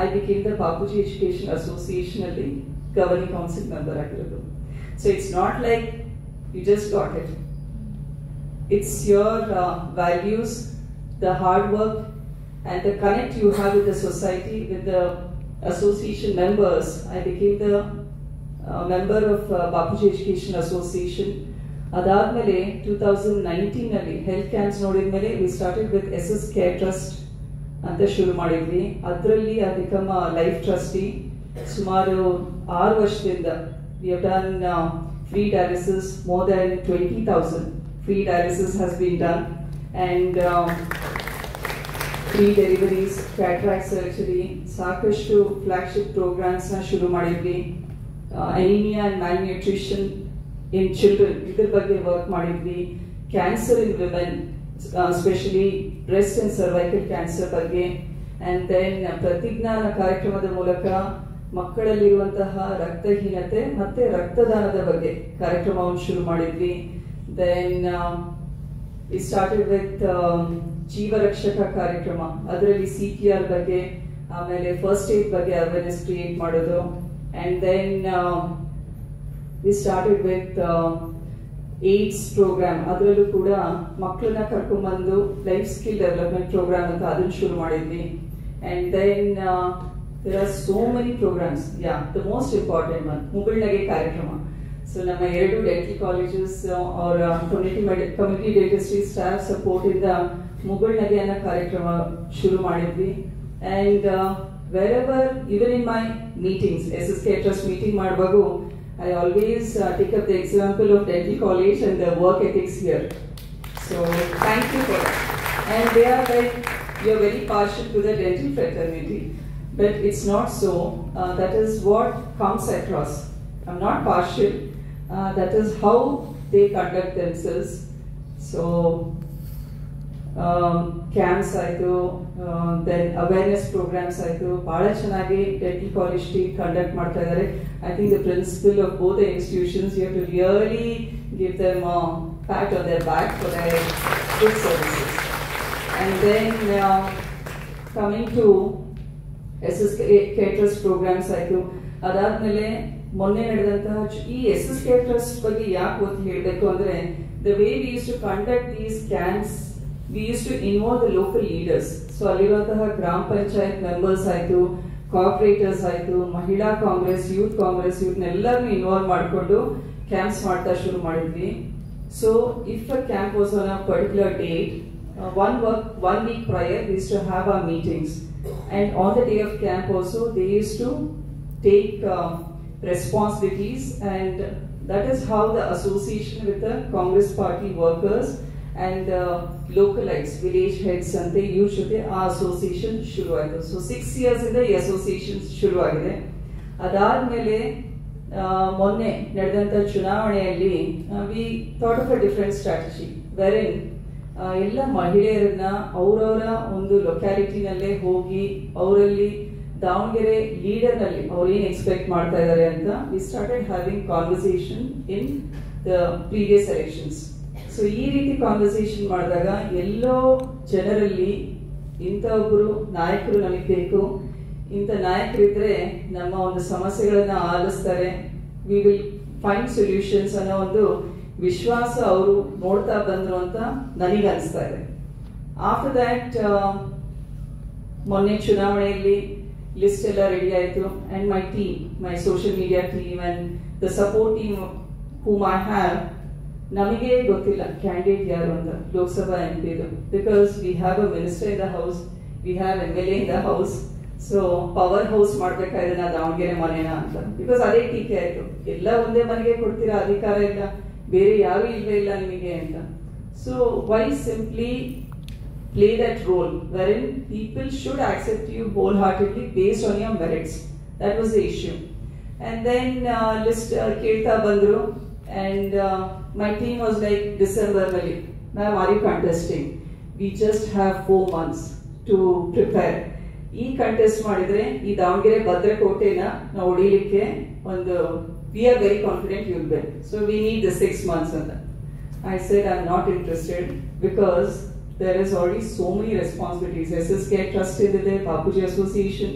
Speaker 1: I became the Bapuji Education Association ಅಲ್ಲಿ governing council member ಆಗಿರೋದು. So it's not like you just got it. It's your values, the hard work and the connect you have with the society, with the association members. I became the member of Bapuji Education Association. ಅದಾದ್ಮೇಲೆ 2019 ಅಲ್ಲಿ health camps ನೋಡಿದ್ಮೇಲೆ we started with SS care trust ಅಂತ ಶುರು ಮಾಡಿದ್ವಿ. ಅದರಲ್ಲಿ I become life trustee. ಸುಮಾರು 6 ವರ್ಷದಿಂದ we have done free dialysis, more than 20,000 free dialysis has been done, and free deliveries, cataract surgery, ಸಾಕಷ್ಟು ಫ್ಲಾಗ್ಶಿಪ್ ಪ್ರೋಗ್ರಾಮ್ಸ್ ನ ಶುರು ಮಾಡಿದ್ವಿ. Anaemia and malnutrition in children ಇದ್ರ ಬಗ್ಗೆ ವರ್ಕ್ ಮಾಡಿದ್ವಿ. Cancer in women, specially breast and cervical cancer ಬಗ್ಗೆ. And then ಪ್ರತಿಜ್ಞಾನ ಕಾರ್ಯಕ್ರಮದ ಮೂಲಕ ಮಕ್ಕಳಲ್ಲಿರುವಂತಹ ರಕ್ತಹೀನತೆ ಮತ್ತೆ ರಕ್ತದಾನದ ಬಗ್ಗೆ ಕಾರ್ಯಕ್ರಮವನ್ನು ಶುರು ಮಾಡಿದ್ವಿ. ದೆನ್ ವಿ ಸ್ಟಾರ್ಟೆಡ್ ವಿತ್ ಜೀವರಕ್ಷಕ ಕಾರ್ಯಕ್ರಮ, ಅದರಲ್ಲಿ CPR ಬಗ್ಗೆ, ಆಮೇಲೆ ಫಸ್ಟ್ ಏಡ್ ಬಗ್ಗೆ ಅವೇರ್ನೆಸ್ ಕ್ರಿಯೇಟ್ ಮಾಡೋದು. And then we started with AIDS program. ಅದರಲ್ಲೂ ಕೂಡ ಮಕ್ಕಳನ್ನ ಕರ್ಕೊಂಡ್ಬಂದು ಲೈಫ್ ಸ್ಕಿಲ್ ಡೆವಲಪ್ಮೆಂಟ್ ಪ್ರೋಗ್ರಾಮ್ ಅಂತ ಅದನ್ನ ಶುರು ಮಾಡಿದ್ವಿ. And then there are so many programs. Yeah, the most important one, ಮುಗುಳ್ನಗೆ ಕಾರ್ಯಕ್ರಮ. ಸೊ ನಮ್ಮ 2 ಡೆಂಟಲ್ ಕಾಲೇಜಸ್ ಅವರ ಕಮ್ಯುನಿಟಿ ಡೆಂಟಿಸ್ಟ್ರಿ ಸ್ಟಾಫ್ ಸಪೋರ್ಟ್ ಇಂದ ಮುಗುಳ್ನಗೆ ಅನ್ನೋ ಕಾರ್ಯಕ್ರಮ ಶುರು ಮಾಡಿದ್ವಿ. And wherever, even in my meetings, SSK Trust meeting ಮಾಡುವಾಗೂ I always take up the example of dental college and the work ethics here. So thank you for that. And they are like, you're very partial to the dental fraternity, but it's not so. That is what comes across. I'm not partial. That is how they conduct themselves. So camps ಆಯಿತು, then awareness programs ಆಯಿತು, ಬಹಳ ಚೆನ್ನಾಗಿ dental college team conduct ಮಾಡ್ತಾ ಇದ್ದಾರೆ. I think the principal of both the institutions, you have to really give them pat on their back for their good services. And then coming to SSK Trust programs ಆಯಿತು. ಅದಾದ್ಮೇಲೆ ಮೊನ್ನೆ ನಡೆದಂತಹ ಈ SSK Trust ಬಗ್ಗೆ ಯಾಕೆ ಒತ್ತು ಹೇಳಬೇಕು ಅಂದ್ರೆ, the way we used to conduct these camps, we used to involve the local leaders. So ಅಲ್ಲಿರುವಂತಹ ಗ್ರಾಮ ಪಂಚಾಯತ್ ಮೆಂಬರ್ಸ್ ಆಯ್ತು, ಕಾರ್ಪೊರೇಟರ್ಸ್ ಆಯ್ತು, ಮಹಿಳಾ ಕಾಂಗ್ರೆಸ್, ಯೂತ್ ಕಾಂಗ್ರೆಸ್, ಇವ್ರನ್ನೆಲ್ಲರನ್ನು ಇನ್ವಾಲ್ವ್ ಮಾಡಿಕೊಂಡು ಕ್ಯಾಂಪ್ಸ್ ಮಾಡ್ತಾ ಶುರು ಮಾಡಿದ್ವಿ. So if a camp was on a particular date, one week prior we used to have our meetings, and on the day of camp also they used to take responsibilities, and that is how the association with the Congress party workers and localites, village heads ante ಇವ್ರ ಜೊತೆ ಆ association ಶುರು ಆಯಿತು. So 6 years ಇಂದ ಈ association ಶುರು ಆಗಿದೆ. ಅದಾದ್ಮೇಲೆ ಮೊನ್ನೆ ನಡೆದಂತ ಚುನಾವಣೆಯಲ್ಲಿ we thought of a different strategy, wherein ಎಲ್ಲ ಮಹಿಳೆಯರನ್ನ ಅವರವರ ಒಂದು ಲೊಕ್ಯಾಲಿಟಿನಲ್ಲೇ ಹೋಗಿ ಅವರಲ್ಲಿ ದಾವಣಗೆರೆ ಲೀಡರ್ ನಲ್ಲಿ ಅವ್ರು ಏನ್ ಎಕ್ಸ್ಪೆಕ್ಟ್ ಮಾಡ್ತಾ ಇದ್ದಾರೆ ಅಂತ we started having conversation in the previous elections. So ಈ ರೀತಿ ಕಾನ್ವರ್ಸೇಷನ್ ಮಾಡಿದಾಗ ಎಲ್ಲೋ ಜನರಲ್ಲಿ ಇಂಥ ಒಬ್ಬರು ನಾಯಕರು ನಮಗೆ ಬೇಕು, ಇಂಥ ನಾಯಕರಿದ್ರೆ ನಮ್ಮ ಒಂದು ಸಮಸ್ಯೆಗಳನ್ನ ಆಲಿಸ್ತಾರೆ, ವಿ ವಿಲ್ ಫೈಂಡ್ ಸೊಲ್ಯೂಷನ್ಸ್ ಅನ್ನೋ ಒಂದು ವಿಶ್ವಾಸ ಅವರು ನೋಡ್ತಾ ಬಂದ್ರು ಅಂತ ನನಗೆ ಅನಿಸ್ತಾ ಇದೆ. ಆಫ್ಟರ್ ದ್ಯಾಟ್ ಮೊನ್ನೆ ಚುನಾವಣೆಯಲ್ಲಿ ಲಿಸ್ಟ್ ಎಲ್ಲ ರೆಡಿ ಆಯಿತು, and my team, my social media team and the support team whom I have, ನಮಗೆ ಗೊತ್ತಿಲ್ಲ ಕ್ಯಾಂಡಿಡೇಟ್ ಯಾರು ಅಂತ ಲೋಕಸಭಾ MP ದು, because we have a minister in the house, we have MLA in the house. So power house ಮಾಡ್ಬೇಕಾದ್ರೆ ನಾ ದಾವಣಗೆರೆ ಮನೆನ ಅಂತ, because ಅದೇ ಟೀಕೆ ಆಯ್ತು, ಎಲ್ಲ ಒಂದೇ ಮನೆಗೆ ಕೊಡ್ತೀರಾ, ಅಧಿಕಾರ ಇಲ್ಲ, ಬೇರೆ ಯಾವ ಇಲ್ವೇ ಇಲ್ಲ ನಿಮಗೆ ಅಂತ. So why simply play that role wherein people should accept you wholeheartedly based on your merits. That was the issue. And then list kelta bandru, and my team was like, December nalli ma'am, are you contesting? We just have 4 months to prepare. ಈ contest ಮಾಡಿದ್ರೆ ಈ ದಾವಣಗೆರೆ ಭದ್ರಕೋಟೆನ ನಾವು ಹೊಡಿಲಿಕ್ಕೆ ಒಂದು we are very confident you will win, so we need the 6 months ಅಂತ. I said I'm not interested because there is already so many responsibilities. SSK Trust ಇದೆ, Bapuji Association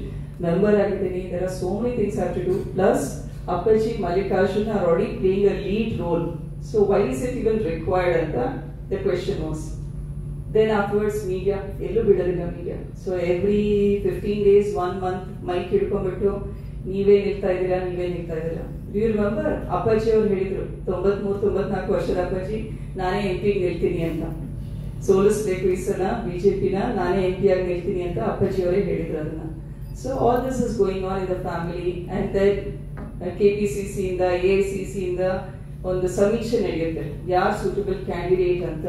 Speaker 1: member ಆಗಿದ್ದೀನಿ, there are so many things I have to do. Plus, Appaji, Mallikarjun are already playing a lead role. So why is it even required? And the question was. Then afterwards, media, ellu bidadilla media. So every 15 days, 1 month, mic ಹಿಡ್ಕೊಂಡ್ಬಿಟ್ಟು ನೀವೇ ನಿಲ್ತಾ ಇದ್ದೀರಾ. Do you remember? ಅಪ್ಪಾಜಿ ಅವರು ಹೇಳಿದ್ರು 93-94 ವರ್ಷದ ಅಪ್ಪಾಜಿ, ನಾನೇ MP ನಿಲ್ತೀನಿ ಅಂತ, ಸೋಲಿಸಬೇಕು ಈ ಸಲ ಬಿಜೆಪಿನ, ನಾನೇ MP ಆಗಿ ನಿಲ್ತೀನಿ ಅಂತ ಅಪ್ಪಾಜಿ ಅವರೇ ಹೇಳಿದ್ರು ಅದನ್ನ. So all this is going on in the family. And then KPCC ಇಂದ AICC ಇಂದ ಒಂದು ಸಮೀಕ್ಷೆ ನಡೆಯುತ್ತೆ, ಯಾರು ಸೂಟಬಲ್ ಕ್ಯಾಂಡಿಡೇಟ್ ಅಂತ,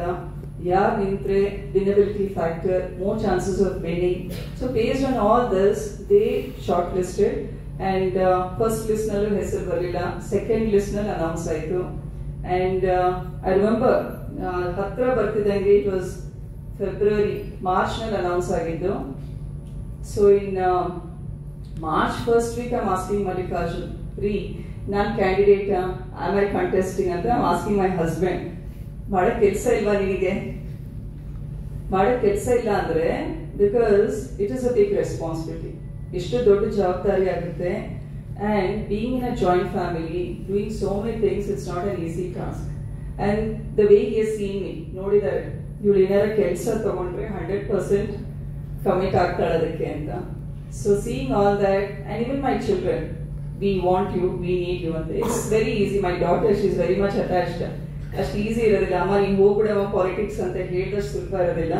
Speaker 1: ಯಾರು ನಿಂತ್ರೆ winnability factor, more chances of winning. So based on all this they short listed. And first list ನಲ್ಲೂ ಹೆಸರು ಬರಲಿಲ್ಲ, ಸೆಕೆಂಡ್ ಲಿಸ್ಟ್ ನಲ್ಲಿ ಅನೌನ್ಸ್ ಆಯಿತು. ಅಂಡ್ ಐ ರಿಮೆಂಬರ್ ಹತ್ರ ಬರ್ತಿದ್ದಂಗೆ ಇಟ್ ವಾಸ್ ಮಾರ್ಚ್ ನಲ್ಲಿ ಅನೌನ್ಸ್ ಆಗಿದ್ದು. So in March first week I am asking Mallikarjun, ನಾನು ಕ್ಯಾಂಡಿಡೇಟ್, ಆಮ್ ಐ ಕಂಟೆಸ್ಟಿಂಗ್ ಅಂತ I am asking my husband. ಮಾಡಕ್ ಕೆಲಸ ಇಲ್ವಾ ನಿನಗೆ? ಮಾಡಕ್ ಕೆಲಸ ಇಲ್ಲ ಅಂದ್ರೆ because it is a big responsibility, ಎಷ್ಟು ದೊಡ್ಡ ಜವಾಬ್ದಾರಿ ಆಗುತ್ತೆ. And being in a joint family, doing so many things, it's not an easy task. And the way he has seen me, ನೋಡಿದ್ದಾರೆ ಇವಳು ಏನಾರ ಕೆಲಸ ತಗೊಂಡ್ರೆ 100% ಕಮಿಟ್ ಆಗ್ತಾಳೆ ಅದಕ್ಕೆ ಅಂತ. So seeing all that, and even my children, we want you, we need you ಅಂತ. It's very easy. My daughter, she is very much attached. ಅಷ್ಟು ಈಸಿ ಇರೋದಿಲ್ಲ, ಅಮ್ಮ ನೀನು ಹೋಗ್ಬಿಡಮ್ಮ ಪಾಲಿಟಿಕ್ಸ್ ಅಂತ ಹೇಳಿದಷ್ಟು ಸುಲಭ ಇರೋದಿಲ್ಲ.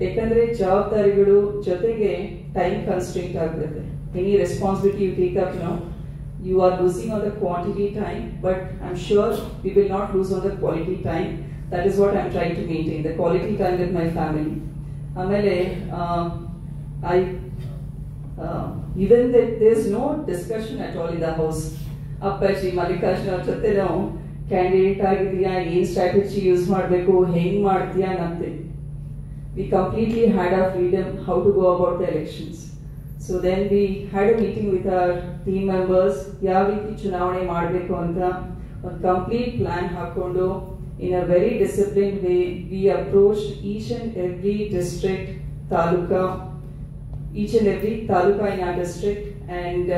Speaker 1: ಯಾಕಂದ್ರೆ ಜವಾಬ್ದಾರಿಗಳು ಜೊತೆಗೆ ಟೈಮ್ ಕನ್ಸ್ಟ್ರೇಂಟ್ ಆಗ್ಬಿಡುತ್ತೆ. Any responsibility you take up now, you are losing on the quantity time, but I'm sure we will not lose on the quality time. That is what I'm trying to maintain, the quality time with my family. Amele, even that there's no discussion at all in the house. Appaji, Mallikarjun ಅವ್ರ ಜೊತೆ ನಾವು candidate ಆಗಿದೆಯಾ, ಏನ್ strategy use ಮಾಡಬೇಕು, ಹೆಂಗ್ ಮಾಡ್ತೀಯಾ, nothing. We completely had our freedom how to go about the elections. So then we had a meeting with our team members, ಯಾವ ರೀತಿ ಚುನಾವಣೆ ಮಾಡಬೇಕು ಅಂತ ಒಂದು ಕಂಪ್ಲೀಟ್ ಪ್ಲಾನ್ ಹಾಕೊಂಡು, in a very disciplined way we approached each and every district, each and every taluka in our district, and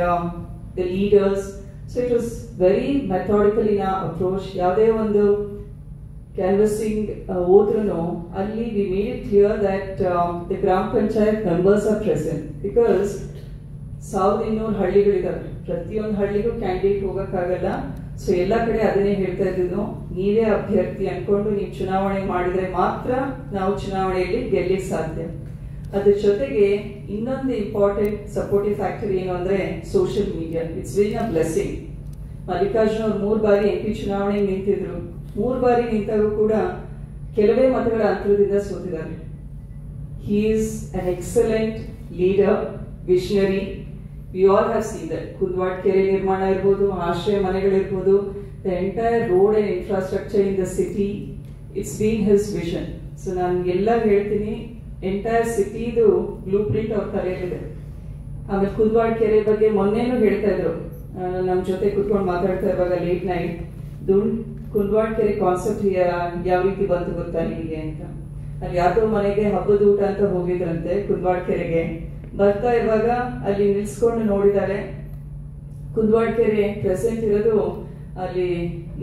Speaker 1: the leaders. So it was very methodical in our approach. ಯಾವುದೇ ಒಂದು canvassing ಹೋದ್ರೂ ಅಲ್ಲಿ we made it clear that the gram panchayat members are present, because 1200 ಹಳ್ಳಿಗಳಿದಾವೆ, ಪ್ರತಿಯೊಂದು ಹಳ್ಳಿಗೂ candidate ಹೋಗಕ್ಕಾಗಲ್ಲ. So ಎಲ್ಲ ಕಡೆ ಅದನ್ನೇ ಹೇಳ್ತಾ ಇದ್ದು, ನೀವೇ ಅಭ್ಯರ್ಥಿ ಅನ್ಕೊಂಡು ನೀವು ಚುನಾವಣೆ ಮಾಡಿದ್ರೆ ಮಾತ್ರ ನಾವು ಚುನಾವಣೆಯಲ್ಲಿ ಗೆಲ್ಲಿಕ್ಕೆ ಸಾಧ್ಯ. ಅದ್ರ ಜೊತೆಗೆ ಇನ್ನೊಂದು ಇಂಪಾರ್ಟೆಂಟ್ ಸಪೋರ್ಟಿವ್ ಫ್ಯಾಕ್ಟರ್ ಏನು ಅಂದ್ರೆ social media. It's been a blessing. Mallikarjun ಅವ್ರು 3 ಬಾರಿ MP ಚುನಾವಣೆಗೆ ನಿಂತಿದ್ರು. 3 ಬಾರಿ ನಿಂತಾಗೂ ಕೂಡ ಕೆಲವೇ ಮತಗಳ ಅಂತರದಿಂದ ಸೋತಿದ್ದಾರೆ. He is an excellent leader, visionary. We all have seen that. Kundawada ಕೆರೆ ನಿರ್ಮಾಣ ಇರ್ಬೋದು, ಆಶ್ರಯ ಮನೆಗಳಿರ್ಬೋದು, the entire road and infrastructure in the city, it's been his vision. So ನಾನು ಎಲ್ಲ ಹೇಳ್ತೀನಿ, ಎಂಟೈರ್ ಸಿಟಿದು ಬ್ಲೂ ಪ್ರಿಂಟ್ ಅವ್ರ ತಲೆಯಲ್ಲಿದೆ. ಆಮೇಲೆ ಕುಂದವಾಡ ಕೆರೆ ಬಗ್ಗೆ ಮೊನ್ನೆನೂ ಹೇಳ್ತಾ ಇದ್ರು, ನಮ್ಮ ಜೊತೆ ಕುತ್ಕೊಂಡು ಮಾತಾಡ್ತಾ ಇರುವಾಗ ಲೇಟ್ ನೈಟ್, ಕುಂದವಾಡ ಕೆರೆ ಕಾನ್ಸೆಪ್ಟ್ ಯಾವ ರೀತಿ ಬಂತು ಗೊತ್ತಾ ನಿಮಗೆ ಅಂತ. ಅಲ್ಲಿ ಯಾವ್ದೋ ಮನೆಗೆ ಹಬ್ಬದ ಊಟ ಅಂತ ಹೋಗಿದ್ರಂತೆ ಕುಂದವಾಡ ಕೆರೆಗೆ. ಬರ್ತಾ ಇರುವಾಗ ಅಲ್ಲಿ ನಿಲ್ಸ್ಕೊಂಡು ನೋಡಿದ್ದಾರೆ, ಕುಂದವಾಡ ಕೆರೆ ಪ್ರೆಸೆಂಟ್ ಇರೋದು ಅಲ್ಲಿ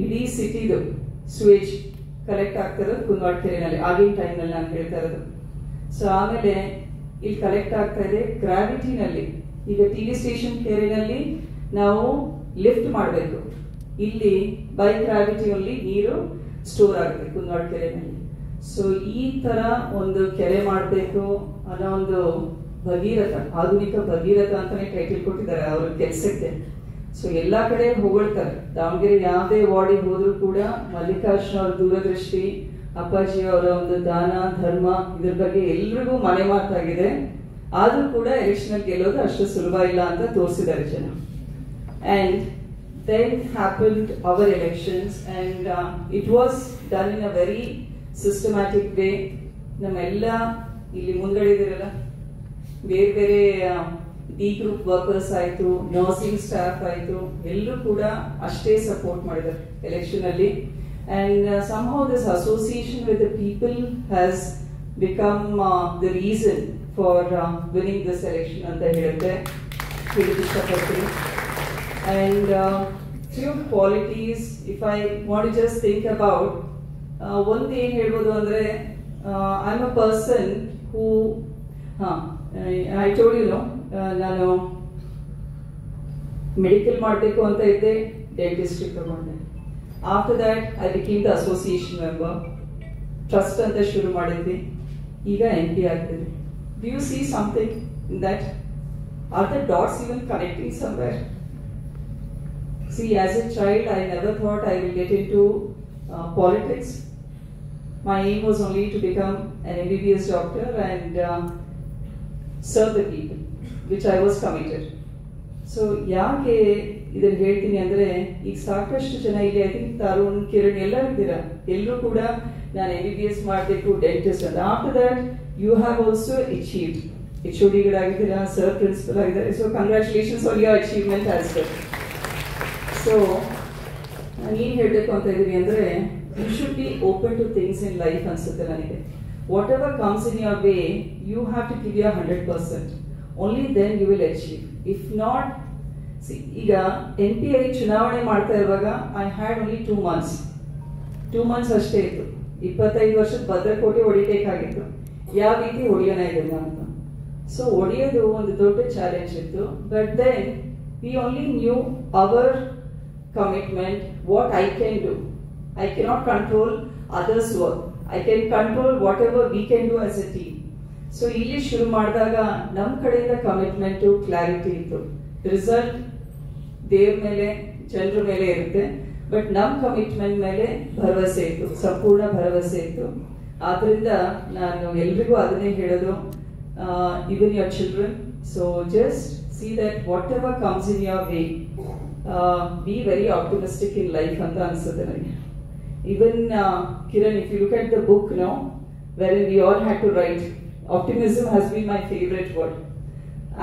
Speaker 1: ಇಡೀ ಸಿಟಿದು ಸ್ವೇಜ್ ಕಲೆಕ್ಟ್ ಆಗ್ತಿರೋದು ಕುಂದವಾಡ ಕೆರೆನಲ್ಲಿ, ಆಗಿನ ಟೈಮ್ನಲ್ಲಿ ನಾನು ಹೇಳ್ತಾ ಇರೋದು. ಸೊ ಆಮೇಲೆ ಇಲ್ಲಿ ಕಲೆಕ್ಟ್ ಆಗ್ತಾ ಇದೆ ಗ್ರಾವಿಟಿನಲ್ಲಿ. ಈಗ TV ಸ್ಟೇಷನ್ ಕೆರೆನಲ್ಲಿ ನಾವು ಲಿಫ್ಟ್ ಮಾಡಬೇಕು, ಇಲ್ಲಿ ಬೈ ಗ್ರಾವಿಟಿಯಲ್ಲಿ ನೀರು ಸ್ಟೋರ್ ಆಗುತ್ತೆ ಕುಂದವಾಡ ಕೆರೆನಲ್ಲಿ. ಸೊ ಈ ತರ ಒಂದು ಕೆರೆ ಮಾಡಬೇಕು ಅನ್ನೋ ಒಂದು ಭಗೀರಥ, ಆಧುನಿಕ ಭಗೀರಥ ಅಂತಾನೆ ಟೈಟಲ್ ಕೊಟ್ಟಿದ್ದಾರೆ ಅವ್ರ ಕೆಲಸಕ್ಕೆ. ಸೊ ಎಲ್ಲಾ ಕಡೆ ಹೊಗಳ್ತಾರೆ. ದಾವಣಗೆರೆ ಯಾವುದೇ ವಾರ್ಡಿಗೆ ಹೋದ್ರು ಕೂಡ ಮಲ್ಲಿಕಾರ್ಜುನ ಅವ್ರ ದೂರದೃಷ್ಟಿ, ಅಪ್ಪಾಜಿ ಅವರ ಒಂದು ದಾನ ಧರ್ಮ ಇದ್ರ ಬಗ್ಗೆ ಎಲ್ರಿಗೂ ಮನೆ ಮಾತಾಗಿದೆ. ಆದ್ರೂ ಕೂಡ ಎಲೆಕ್ಷನ್ ಗೆಲ್ಲೋದು ಅಷ್ಟು ಸುಲಭ ಇಲ್ಲ ಅಂತ ತೋರಿಸಿದ್ದಾರೆ ಜನ. And then happened our elections and it was done in a very systematic way. ನಮ್ಮೆಲ್ಲ ಇಲ್ಲಿ ಮುಂದ್ಗಡೆ ಇದಿರಲ್ಲ, ಬೇರೆ ಬೇರೆ ಡಿ ಗ್ರೂಪ್ ವರ್ಕರ್ಸ್ ಆಯ್ತು, ನರ್ಸಿಂಗ್ ಸ್ಟಾಫ್ ಆಯ್ತು, ಎಲ್ಲರೂ ಕೂಡ ಅಷ್ಟೇ ಸಪೋರ್ಟ್ ಮಾಡಿದ್ದಾರೆ ಎಲೆಕ್ಷನ್ ಅಲ್ಲಿ. And somehow this association with the people has become the reason for winning this election ಅಂತ ಹೇಳುತ್ತೆ, ಇಷ್ಟಪಡ್ತೀನಿ. And few qualities, if I want to just think about, ಒಂದು ಏನು ಹೇಳ್ಬೋದು ಅಂದ್ರೆ, I'm a person who, I told you, ನಾನು medical ಮಾಡಬೇಕು ಅಂತ ಇದ್ದೆ, ಡೆಂಟಿಸ್ಟ್ರಿ ತಗೊಂಡೆ. After that I became the association member, trust ಅಂತ ಶುರು ಮಾಡಿದ್ವಿ, ಈಗ MP ಆಗ್ತಿದೆ. Do you see something in that? Are the dots even connecting somewhere? See, as a child, I never thought I will get into politics. My aim was only to become an MBBS doctor and serve the people, which I was committed. So, ಯಾಕೆ ಇದನ್ನು ಹೇಳ್ತೀನಿ ಅಂದ್ರೆ, ಈಗ ಸಾಕಷ್ಟು ಜನ ಇಲ್ಲಿ, I think Tarun, Kiran ಎಲ್ಲ ಇದ್ದೀರಾ, ಎಲ್ಲರೂ ಕೂಡ ನಾನು MBBS ಮಾಡಬೇಕು, ಡೆಂಟಿಸ್ಟ್ ಅಂತ. After that you have also achieved. HOD-ಗಳಾಗಿದ್ದೀರಾ, ಸರ್ ಪ್ರಿನ್ಸಿಪಲ್ ಆಗಿದ್ದಾರೆ. So congratulations on your achievement as well. So ನಾನು ಏನು ಹೇಳಬೇಕು ಅಂತ ಇದ್ದೀನಿ ಅಂದರೆ, you should be open to things in life ಅನ್ಸುತ್ತೆ ನನಗೆ. Whatever comes in your way, you have to give your 100%. Only then you will achieve. If not, ಈಗ MP ಆಗಿ ಚುನಾವಣೆ ಮಾಡ್ತಾ ಇರುವಾಗ ಐ ಹ್ಯಾಡ್ ಓನ್ಲಿ 2 months ಅಷ್ಟೇ ಇತ್ತು. 25 ವರ್ಷದ ಭದ್ರಕೋಟೆ ಹೊಡಿಬೇಕಾಗಿತ್ತು. ಯಾವ ರೀತಿ ಹೊಡಿಯೋಣ ಇದನ್ನ ಅಂತ. ಸೊ ಹೊಡಿಯೋದು ಒಂದು ದೊಡ್ಡ ಚಾಲೆಂಜ್ ಇತ್ತು. But then we only knew our commitment, what I can do. I cannot control others' work. I can control whatever we can do as a team. So ಇಲ್ಲಿ ಶುರು ಮಾಡಿದಾಗ ನಮ್ಮ ಕಡೆಯಿಂದ ಕಮಿಟ್ಮೆಂಟು, ಕ್ಲಾರಿಟಿ ಇತ್ತು. ರಿಸಲ್ಟ್ ದೇವ್ರ ಮೇಲೆ, ಜನರ ಮೇಲೆ ಇರುತ್ತೆ. ಬಟ್ ನಮ್ಮ ಕಮಿಟ್ಮೆಂಟ್ ಮೇಲೆ ಭರವಸೆ ಇತ್ತು, ಸಂಪೂರ್ಣ ಭರವಸೆ ಇತ್ತು. ಆದ್ರಿಂದ ನಾನು ಎಲ್ರಿಗೂ ಅದನ್ನೇ ಹೇಳೋದು, even your children. So just see that whatever comes in your way, be very optimistic in life anta ansutte ನನಗೆ. Even Kiran, if you look at the book now, wherein we all had to write, optimism has been my favorite word.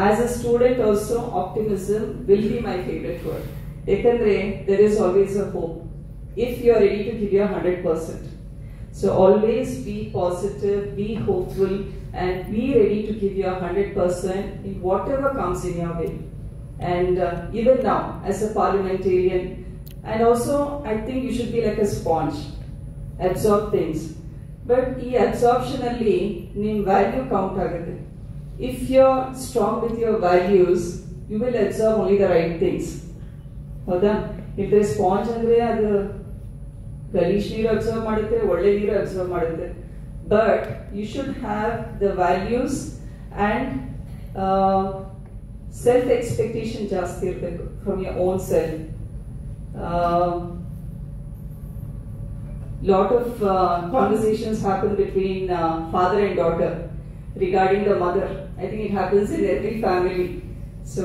Speaker 1: As a student also, optimism will be my favorite word. Ekandre there is always a hope if you are ready to give your 100%. So always be positive, be hopeful, and be ready to give your 100% in whatever comes in your way. And even now, as a parliamentarian, and also I think you should be like a sponge, absorb things. But ee absorption alli nim value count agutte. If you're strong with your values, you will absorb only the right things. Hoda? If there is sponge andre adu ಗಲೀಜ್ ನೀರು observe ಮಾಡುತ್ತೆ, ಒಳ್ಳೆ ನೀರು observe ಮಾಡುತ್ತೆ. But you should have the values and self expectation ಜಾಸ್ತಿ ಇರಬೇಕು from your own self. Lot of conversations happen between father and daughter regarding the mother. I think it happens in every family. So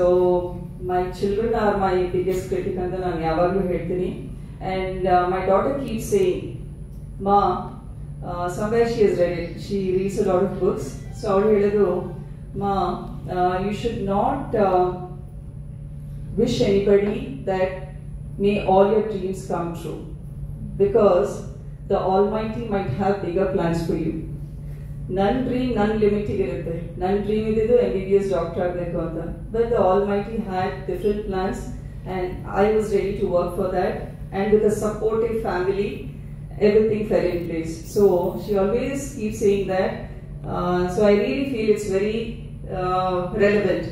Speaker 1: my children are my biggest critic ಅಂತ ನಾನು ಯಾವಾಗಲೂ ಹೇಳ್ತೀನಿ. And my daughter keeps saying, Ma, somewhere she has read it, she reads a lot of books. So avadu heladu, Ma, you should not wish anybody that may all your dreams come true, because the Almighty might have bigger plans for you. None dream, none limit irutte. None dream ididu MBBS doctor agbeku anta, but the Almighty had different plans and I was ready to work for that. And with a supportive family, everything fell in place. So she always keeps saying that. So I really feel it's very relevant.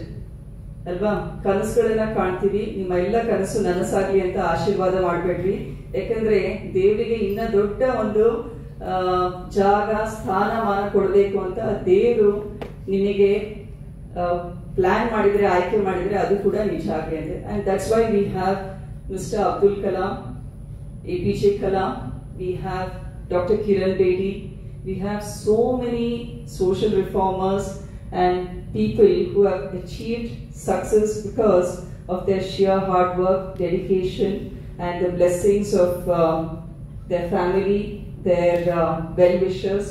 Speaker 1: ಅಲ್ವಾ? ಕನಸುಗಳನ್ನ ಕಾಣ್ತೀವಿ, ನಿಮ್ಮ ಎಲ್ಲ ಕನಸು ನನಸಾಗ್ಲಿ ಅಂತ ಆಶೀರ್ವಾದ ಮಾಡಬೇಡ್ರಿ. ಯಾಕಂದ್ರೆ ದೇವರಿಗೆ ಇನ್ನ ದೊಡ್ಡ ಒಂದು ಜಾಗ, ಸ್ಥಾನಮಾನ ಕೊಡಬೇಕು ಅಂತ ದೇವರು ನಿಮಗೆ ಪ್ಲಾನ್ ಮಾಡಿದ್ರೆ, ಆಯ್ಕೆ ಮಾಡಿದ್ರೆ ಅದು ಕೂಡ ನಿಜ ಆಗಿದೆ. And that's why we have mister Abdul Kalam, APJ Kalam, we have Dr. Kiran Bedi, we have so many social reformers and people who have achieved success because of their sheer hard work, dedication, and the blessings of their family, their well-wishers.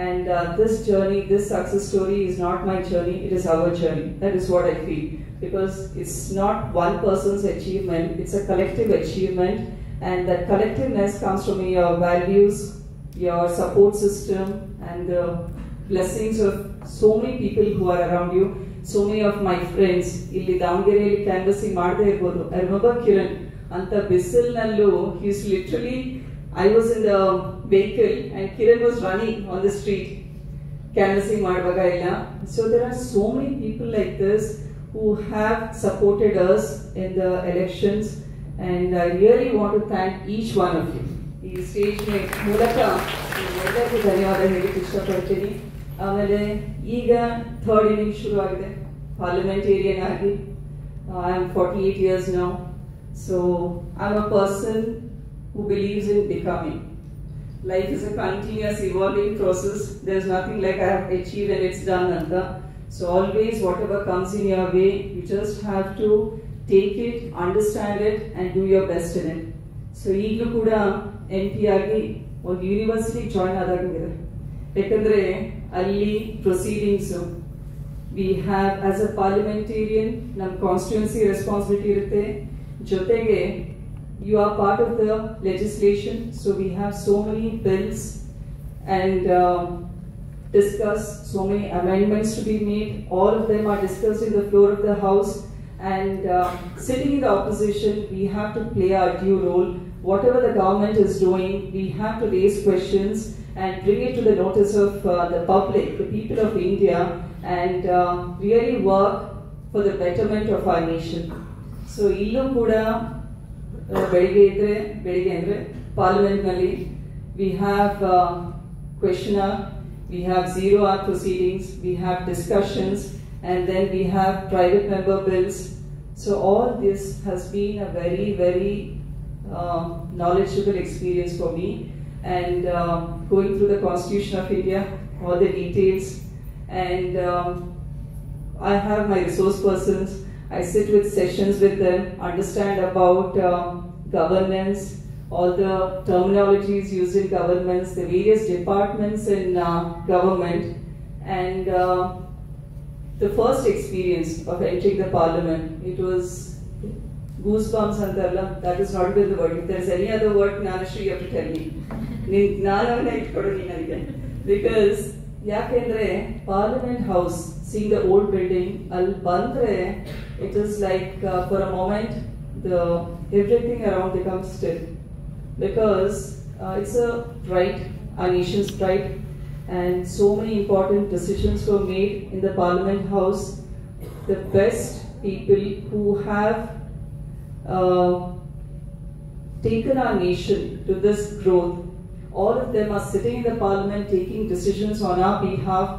Speaker 1: And this journey, this success story is not my journey, it is our journey. That is what I feel. Because it's not one person's achievement, it's a collective achievement. And that collectiveness comes from your values, your support system, and the blessings of so many people who are around you. So many of my friends, illi Davangere canvassing madde irbodu. I remember Kiran, anta bisilnallu, he's literally, I was in the vehicle and Kiran was running on the street, canvassing madvaga illa. So there are so many people like this who have supported us in the elections. And I really want to thank each one of you. ಈ stage ಮೂಲಕ ಎಲ್ಲರಿಗೂ ಧನ್ಯವಾದ ಹೇಳಕ್ಕೆ ಇಷ್ಟಪಡ್ತೀನಿ. ಆಮೇಲೆ ಈಗ third inning ಶುರು ಆಗಿದೆ ಪಾರ್ಲಿಮೆಂಟೇರಿಯನ್ ಆಗಿ. I am 48 years now. So I'm a person who believes in becoming. Life is a continuous evolving process. There's nothing like I have achieved and it's done anta. So always whatever comes in your way, you just have to take it, understand it, and do your best in it. So ಈಗಲೂ ಕೂಡ MP ಆಗಿ ಒಂದು university join ಆದಾಗಿದೆ. ಯಾಕಂದ್ರೆ ಅಲ್ಲಿ proceedings we have as a parliamentarian ನಮ್ಮ constituency responsibility ಇರುತ್ತೆ. ಜೊತೆಗೆ you are part of the legislation. So we have so many bills and discuss so many amendments to be made. All of them are discussed in the floor of the House. And sitting in the opposition, we have to play our due role. Whatever the government is doing, we have to raise questions and bring it to the notice of the public, the people of India, and really work for the betterment of our nation. So, illu kuda belige andre parliament nalli we have questionnaire, we have zero-hour proceedings, we have discussions, and then we have private member bills. So all this has been a very, very knowledgeable experience for me. And going through the Constitution of India, all the details, and I have my resource persons. I sit with sessions with them, understand about governance, all the terminologies used in governments, the various departments in government, and the first experience of entering the parliament, it was goosebumps antarla. That is not even the word. If there is any other word, Gnanashree, you have to tell me. Gnanavana itkodu ninage. Because yakendre Parliament House, seeing the old building, al bandre, it is like for a moment everything around becomes still. Because it's a pride, our nation's pride. And so many important decisions were made in the Parliament House. The best people who have taken our nation to this growth, all of them are sitting in the Parliament taking decisions on our behalf.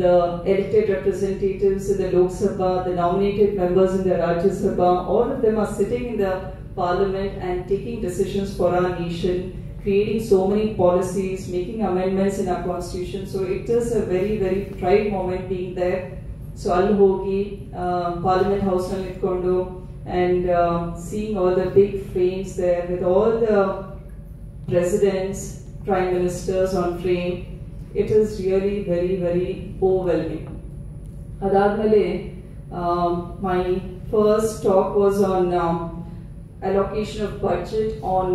Speaker 1: The elected representatives in the Lok Sabha, the nominated members in the Rajya Sabha, all of them are sitting in the Parliament and taking decisions for our nation, creating so many policies, making amendments in our constitution. So it is a very, very pride moment being there. So I'll hogi Parliament House nalli itkondo and seeing all the big frames there with all the presidents, prime ministers on frame. It is really very, very overwhelming. Adadmele my first talk was on allocation of budget on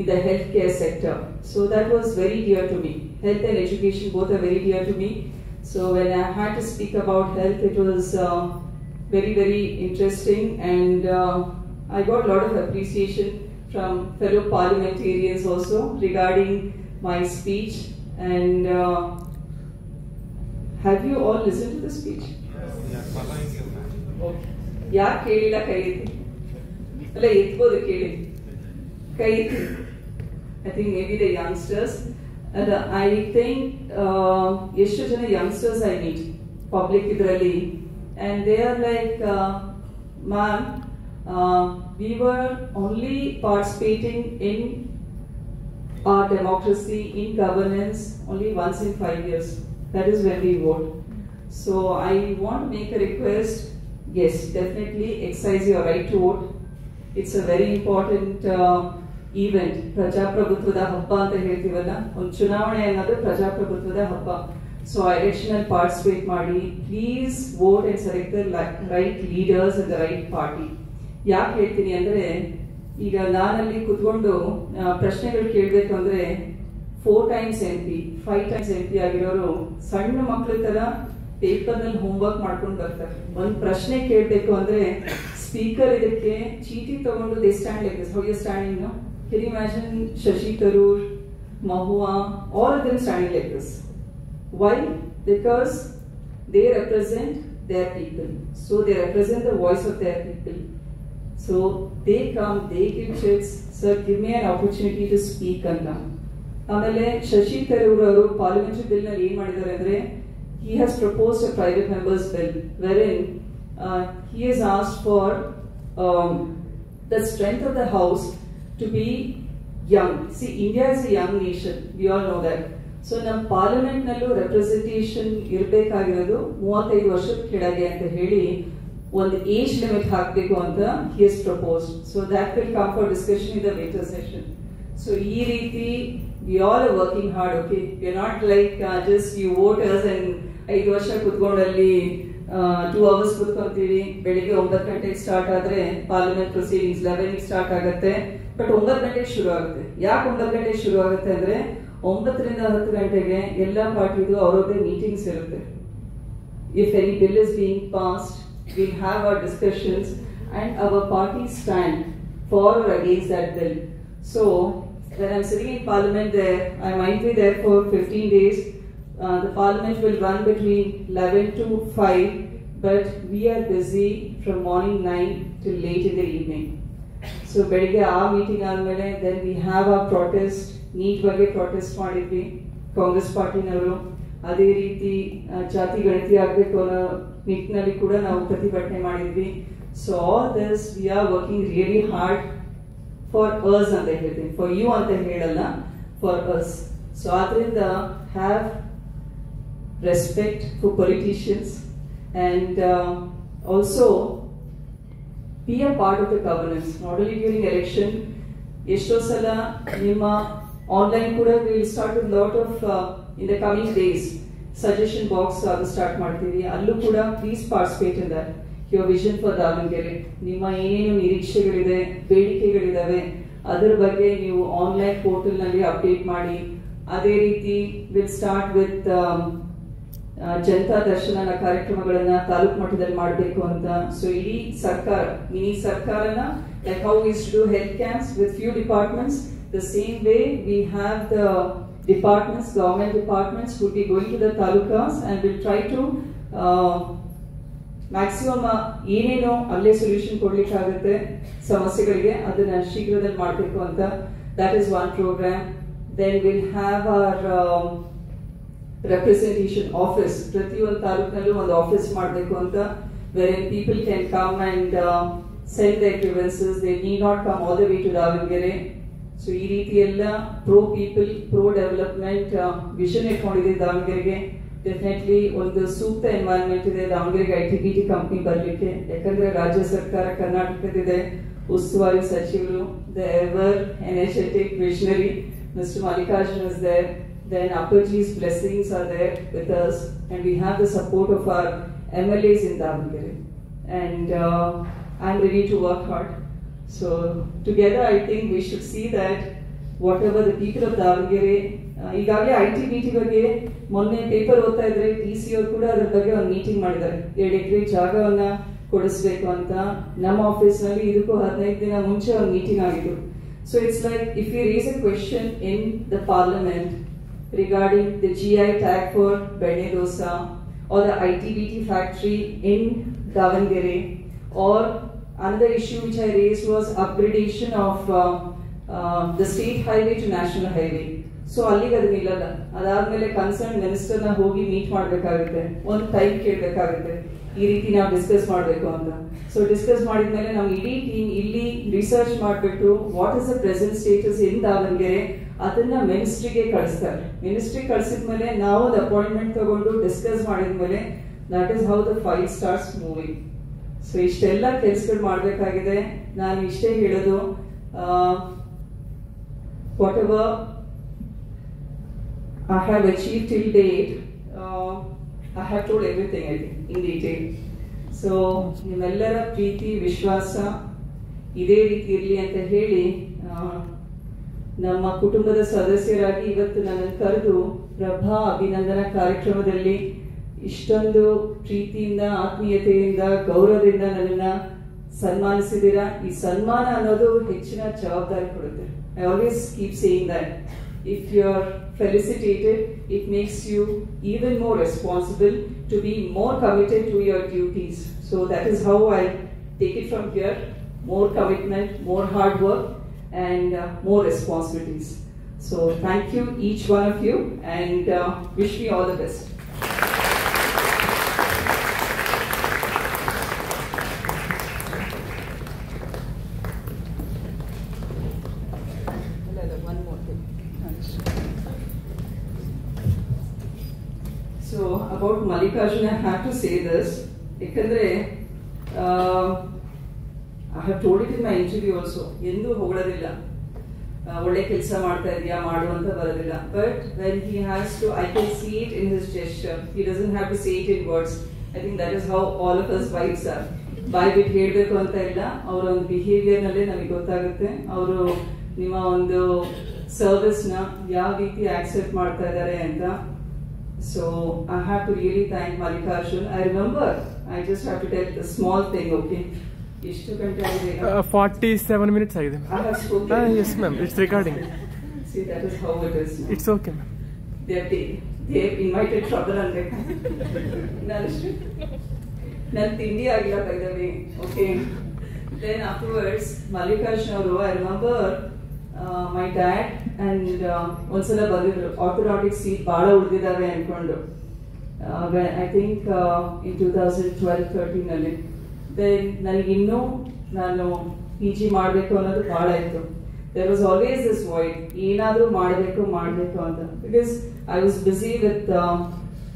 Speaker 1: in the healthcare sector. So that was very dear to me. Health and education both are very dear to me. So when I had to speak about health, it was very, very interesting, and I got a lot of appreciation from fellow parliamentarians also regarding my speech. And have you all listened to the speech?
Speaker 2: Yes.
Speaker 1: Okay. ಯಾರು ಕೇಳಿಲ್ಲ ಕೈ ಎತ್ತಿ. ಅಲ್ಲ ಎತ್ಬೋದು ಕೇಳಿ ಕೈ ಎತ್ತಿ. I think maybe the youngsters. I think ಎಷ್ಟು ಜನ youngsters I meet public ಇದರಲ್ಲಿ and they are like, ma'am, we were only participating in our democracy, in governance, only once in 5 years. That is when we vote. So I want to make a request. Yes, definitely exercise your right to vote. It's a very important event. ಪ್ರಜಾಪ್ರಭುತ್ವದ ಹಬ್ಬ ಅಂತ ಹೇಳ್ತೀವಲ್ಲ, ಒಂದು ಚುನಾವಣೆ ಅನ್ನೋದು ಪ್ರಜಾಪ್ರಭುತ್ವದ ಹಬ್ಬ. So election ಅಲ್ಲಿ ಪಾರ್ಟಿಸಿಪೇಟ್ ಮಾಡಿ, please vote and select the right leaders and the right party. ಯಾಕೆ ಹೇಳ್ತೀನಿ ಅಂದ್ರೆ, ಈಗ ನಾನಲ್ಲಿ ಕುತ್ಕೊಂಡು ಪ್ರಶ್ನೆಗಳು ಕೇಳಬೇಕು ಅಂದ್ರೆ 4 times MP, 5 times MP ಆಗಿರೋರು ಸಣ್ಣ ಮಕ್ಕಳ ತರ ಪೇಪರ್ ನಲ್ಲಿ ಹೋಮ್ವರ್ಕ್ ಮಾಡ್ಕೊಂಡು ಬರ್ತಾರೆ. ಒಂದು ಪ್ರಶ್ನೆ ಕೇಳಬೇಕು ಅಂದ್ರೆ ಸ್ಪೀಕರ್ ಇದಕ್ಕೆ ಚೀಟಿ ತಗೊಂಡು they stand like this. How you standing now? Can you imagine Shashi Tharoor, Mahua, all of them standing like this? Why? Because they represent their people. So they represent the voice of their people. So they come, they give checks. Sir, give me an opportunity to speak ಅಂತ. ಆಮೇಲೆ ಶಶಿ ತರೂರ್ ಅವರು parliamentary bill ನಲ್ಲಿ ಏನ್ ಮಾಡಿದ್ದಾರೆ ಅಂದ್ರೆ, he has proposed a private members bill wherein he has asked for the strength of the house to be young. See, India is a young nation, we all know that. So ನಮ್ಮ parliament ನಲ್ಲೂ representation ಇರಬೇಕಾಗಿರೋದು 35 ವರ್ಷದ ಕೆಳಗೆ ಅಂತ ಹೇಳಿ ಒಂದು age limit ಹಾಕಬೇಕು ಅಂತ he has proposed. So that will come for discussion in the later session. So ಈ ರೀತಿ we all are working hard, okay? We are not like just you vote us and 5 ವರ್ಷ ಕುತ್ಕೊಂಡಲ್ಲಿ 2 hours ಕುತ್ಕೊಂತೀವಿ. ಬೆಳಿಗ್ಗೆ 9 ಗಂಟೆಗೆ start ಆದ್ರೆ parliament proceedings 11 start ಆಗುತ್ತೆ, but 9 ಗಂಟೆಗೆ ಶುರು ಆಗುತ್ತೆ. ಯಾಕೆ 9 ಗಂಟೆಗೆ ಶುರು ಆಗುತ್ತೆ ಅಂದ್ರೆ 9 ರಿಂದ 10 ಗಂಟೆಗೆ ಎಲ್ಲ ಪಾರ್ಟಿದು ಅವರದೇ ಮೀಟಿಂಗ್ಸ್ ಇರುತ್ತೆ. If any bill is being passed, we'll have our discussions and our parties stand for or against that bill. So when I'm sitting in parliament there, I might be there for 15 days. The parliament will run between 11 to 5, but we are busy from morning 9 till late in the evening. So ಬೆಳಿಗ್ಗೆ ಆ meeting ಆದ್ಮೇಲೆ then we have our protest. NEET ಬಗ್ಗೆ protest ಮಾಡಿದ್ವಿ ಕಾಂಗ್ರೆಸ್ ಪಾರ್ಟಿನವರು. ಅದೇ ರೀತಿ ಜಾತಿ ಗಣತಿ ಆಗ್ಬೇಕು ಅನ್ನೋ ನಿಟ್ಟಿನಲ್ಲಿ ಕೂಡ ನಾವು ಪ್ರತಿಭಟನೆ ಮಾಡಿದ್ವಿ. So all this we are working really hard for us ಅಂತ ಹೇಳ್ತೀನಿ, ಫಾರ್ ಯು ಅಂತ ಹೇಳಲ್ಲ, ಫಾರ್ ಅಸ್. ಸೊ ಆದ್ರಿಂದ have respect for politicians and also be a part of the governance, not only during election. ಎಷ್ಟೋ ಸಲ ನಿಮ್ಮ online ಕೂಡ will start with lot of in the coming days suggestion box ಅದು start ಮಾಡ್ತೀವಿ. ಅಲ್ಲೂ ಕೂಡ please participate in that. Your vision for Davanagere, ನಿಮ್ಮ ಏನೇನು ನಿರೀಕ್ಷೆಗಳಿದೆ, ಬೇಡಿಕೆಗಳಿದಾವೆ, ಅದರ ಬಗ್ಗೆ ನೀವು ಆನ್ಲೈನ್ ಪೋರ್ಟಲ್ ನಲ್ಲಿ ಅಪ್ಡೇಟ್ ಮಾಡಿ. ಅದೇ ರೀತಿ ವಿಲ್ ಸ್ಟಾರ್ಟ್ ವಿತ್ ಜನತಾ ದರ್ಶನ ಕಾರ್ಯಕ್ರಮಗಳನ್ನ ತಾಲೂಕು ಮಟ್ಟದಲ್ಲಿ ಮಾಡಬೇಕು ಅಂತ. ಸೊ ಇಡೀ ಸರ್ಕಾರ, ಮಿನಿ ಸರ್ಕಾರನ, like how we used to do health camps with few departments, the same way we have the departments, government departments would be going to the talukas and will try to maximum ಏನೇನೋ ಅಲ್ಲೇ solution ಕೊಡ್ಲಿಕ್ಕಾಗುತ್ತೆ ಸಮಸ್ಯೆಗಳಿಗೆ, ಅದನ್ನ ಶೀಘ್ರದಲ್ಲಿ ಮಾಡಬೇಕು ಅಂತ. That is one program. Then we'll have our representation office. ಪ್ರತಿಯೊಂದು ತಾಲೂಕಿನಲ್ಲೂ ಒಂದು office ಮಾಡಬೇಕು ಅಂತ, wherein people can come and send their grievances. They need not come all the way to Davangere. So ಈ ರೀತಿ ಎಲ್ಲ pro people, pro development vision ಇಟ್ಕೊಂಡಿದೆ ದಾವಣಗೆರೆಗೆ. Definitely ಒಂದು ಸೂಕ್ತ ಎನ್ವೈರನ್ಮೆಂಟ್ ಇದೆ ದಾವಣಗೆರೆಗೆ ITBT ಕಂಪನಿ ಬರಲಿಕ್ಕೆ. ಯಾಕಂದ್ರೆ ರಾಜ್ಯ ಸರ್ಕಾರ ಕರ್ನಾಟಕದಿದೆ, ಉಸ್ತುವಾರಿ ಸಚಿವರು, the ever energetic visionary Mr. Mallikarjun is there. Then Appaji's blessings are there with us, and we have the support of our MLAs in Davangere. And I'm ready to work hard. So together I think we should see that whatever the people of Davangere, ಈಗಾಗಲೇ ITBT ಬಗ್ಗೆ ಮೊನ್ನೆ paper ಓದ್ತಾ ಇದ್ರೆ DC ಅವರು ಕೂಡ ಅದರ ಬಗ್ಗೆ ಒಂದು ಮೀಟಿಂಗ್ ಮಾಡಿದ್ದಾರೆ. 2 ಎಕರೆ ಜಾಗವನ್ನ ಕೊಡಿಸ್ಬೇಕು ಅಂತ. ನಮ್ಮ ಆಫೀಸ್ ನಲ್ಲಿ ಇದಕ್ಕೂ 15 ದಿನ ಮುಂಚೆ ಒಂದು ಮೀಟಿಂಗ್ ಆಗಿತ್ತು. So it's like if we raise a question in the parliament regarding the GI tag for Benne Dosa or the ITBT factory in Davangere, or another issue which I raised was upgradation of the state highway to national highway. So ಅಲ್ಲಿಗೆ ಅದು ನಿಲ್ಲಲ್ಲ. ಅದಾದ್ಮೇಲೆ concern ಮಿನಿಸ್ಟರ್ನ ಹೋಗಿ meet ಮಾಡ್ಬೇಕಾಗುತ್ತೆ, ಒಂದು time ಕೇಳಬೇಕಾಗುತ್ತೆ, ಈ ರೀತಿ ನಾವು ಡಿಸ್ಕಸ್ ಮಾಡಬೇಕು ಅಂತ. ಸೊ ಡಿಸ್ಕಸ್ ಮಾಡಿದ್ಮೇಲೆ ನಮ್ಮ ಇಡೀ ಟೀಮ್ ಇಲ್ಲಿ ರಿಸರ್ಚ್ ಮಾಡಿಬಿಟ್ಟು what is the present status in Davanagere ಅದನ್ನ ಮಿನಿಸ್ಟ್ರಿಗೆ ಕಳಿಸ್ತಾರೆ. ಮಿನಿಸ್ಟ್ರಿಗೆ ಕಳಿಸಿದ್ಮೇಲೆ ನಾವು ಒಂದು ಅಪಾಯಿಂಟ್ಮೆಂಟ್ ತಗೊಂಡು ಡಿಸ್ಕಸ್ ಮಾಡಿದ್ಮೇಲೆ that is how the file starts moving. So ಇಷ್ಟೆಲ್ಲ ಕೆಲಸಗಳು ಮಾಡಬೇಕಾಗಿದೆ. ನಾನು ಇಷ್ಟೇ ಹೇಳೋದು, what ever I have achieved till date, I have told everything I think in detail. So ನಿಮ್ಮೆಲ್ಲರ ಪ್ರೀತಿ ವಿಶ್ವಾಸ ಇದೇ ರೀತಿ ಇರಲಿ ಅಂತ ಹೇಳಿ ನಮ್ಮ ಕುಟುಂಬದ ಸದಸ್ಯರಾಗಿ ಇವತ್ತು ನನ್ನನ್ನು ಕರೆದು ಪ್ರಭಾ ಅಭಿನಂದನಾ ಕಾರ್ಯಕ್ರಮದಲ್ಲಿ ಇಷ್ಟೊಂದು ಪ್ರೀತಿಯಿಂದ ಆತ್ಮೀಯತೆಯಿಂದ ಗೌರವದಿಂದ ನನ್ನನ್ನು ಸನ್ಮಾನಿಸಿದ್ದೀರಾ. ಈ ಸನ್ಮಾನ ಅನ್ನೋದು ಹೆಚ್ಚಿನ ಜವಾಬ್ದಾರಿ ಕೊಡುತ್ತೆ. I always keep saying that. If you're felicitated, it makes you even more responsible to be more committed to your duties. So that is how I take it from here. More commitment, more hard work, and more responsibilities. So thank you, each one of you, and wish me all the best. So about Mallikarjun, I have to say this, because I have told it in my interview also. Endu hogadilla, ಒಳ್ಳೆ ಕೆಲಸ ಮಾಡ್ತಾ ಇದೆಯಾ ಮಾಡು ಅಂತ ಬರೋದಿಲ್ಲ. But when he has to, I can see it in his gesture. He doesn't have to say it in words. I think that is how all of us wives are. ಬಾಯ್ ಬಿಟ್ಟು ಹೇಳಬೇಕು ಅಂತ ಇಲ್ಲ, ಅವರ ಒಂದು ಬಿಹೇವಿಯರ್ ನಲ್ಲೇ ನಮಗೆ ಗೊತ್ತಾಗುತ್ತೆ ಅವರು ನಿಮ್ಮ ಒಂದು ಸರ್ವಿಸ್ನ ಯಾವ ರೀತಿ ಆಕ್ಸೆಪ್ಟ್ ಮಾಡ್ತಾ ಇದ್ದಾರೆ ಅಂತ. So I have to really thank Mallikarjun. I remember, I just have to tell a small thing, okay?
Speaker 2: 47 minutes ಆಗಿದೆ.
Speaker 1: I have spoken.
Speaker 2: Yes ma'am, it's recording.
Speaker 1: See, that is how it is now.
Speaker 2: It's okay ma'am.
Speaker 1: They have invited trouble and nan tindi agilla by the way, okay? Then afterwards, Mallikarjun ಅವರು, I remember my dad and ಒಂದ್ಸಲ ಬಂದಿದ್ರು, ಆರ್ಥೋಡಾಟಿಕ್ seat ಬಹಳ ಉಳಿದಿದ್ದಾವೆ ಅನ್ಕೊಂಡು. I think in 2012-13 ನಲ್ಲಿ. Then ನನಗಿನ್ನೂ ನಾನು PG ಮಾಡಬೇಕು ಅನ್ನೋದು ಬಹಳ ಇತ್ತು. There was always this void, ಏನಾದರೂ ಮಾಡಬೇಕು ಅಂತ, because I was busy with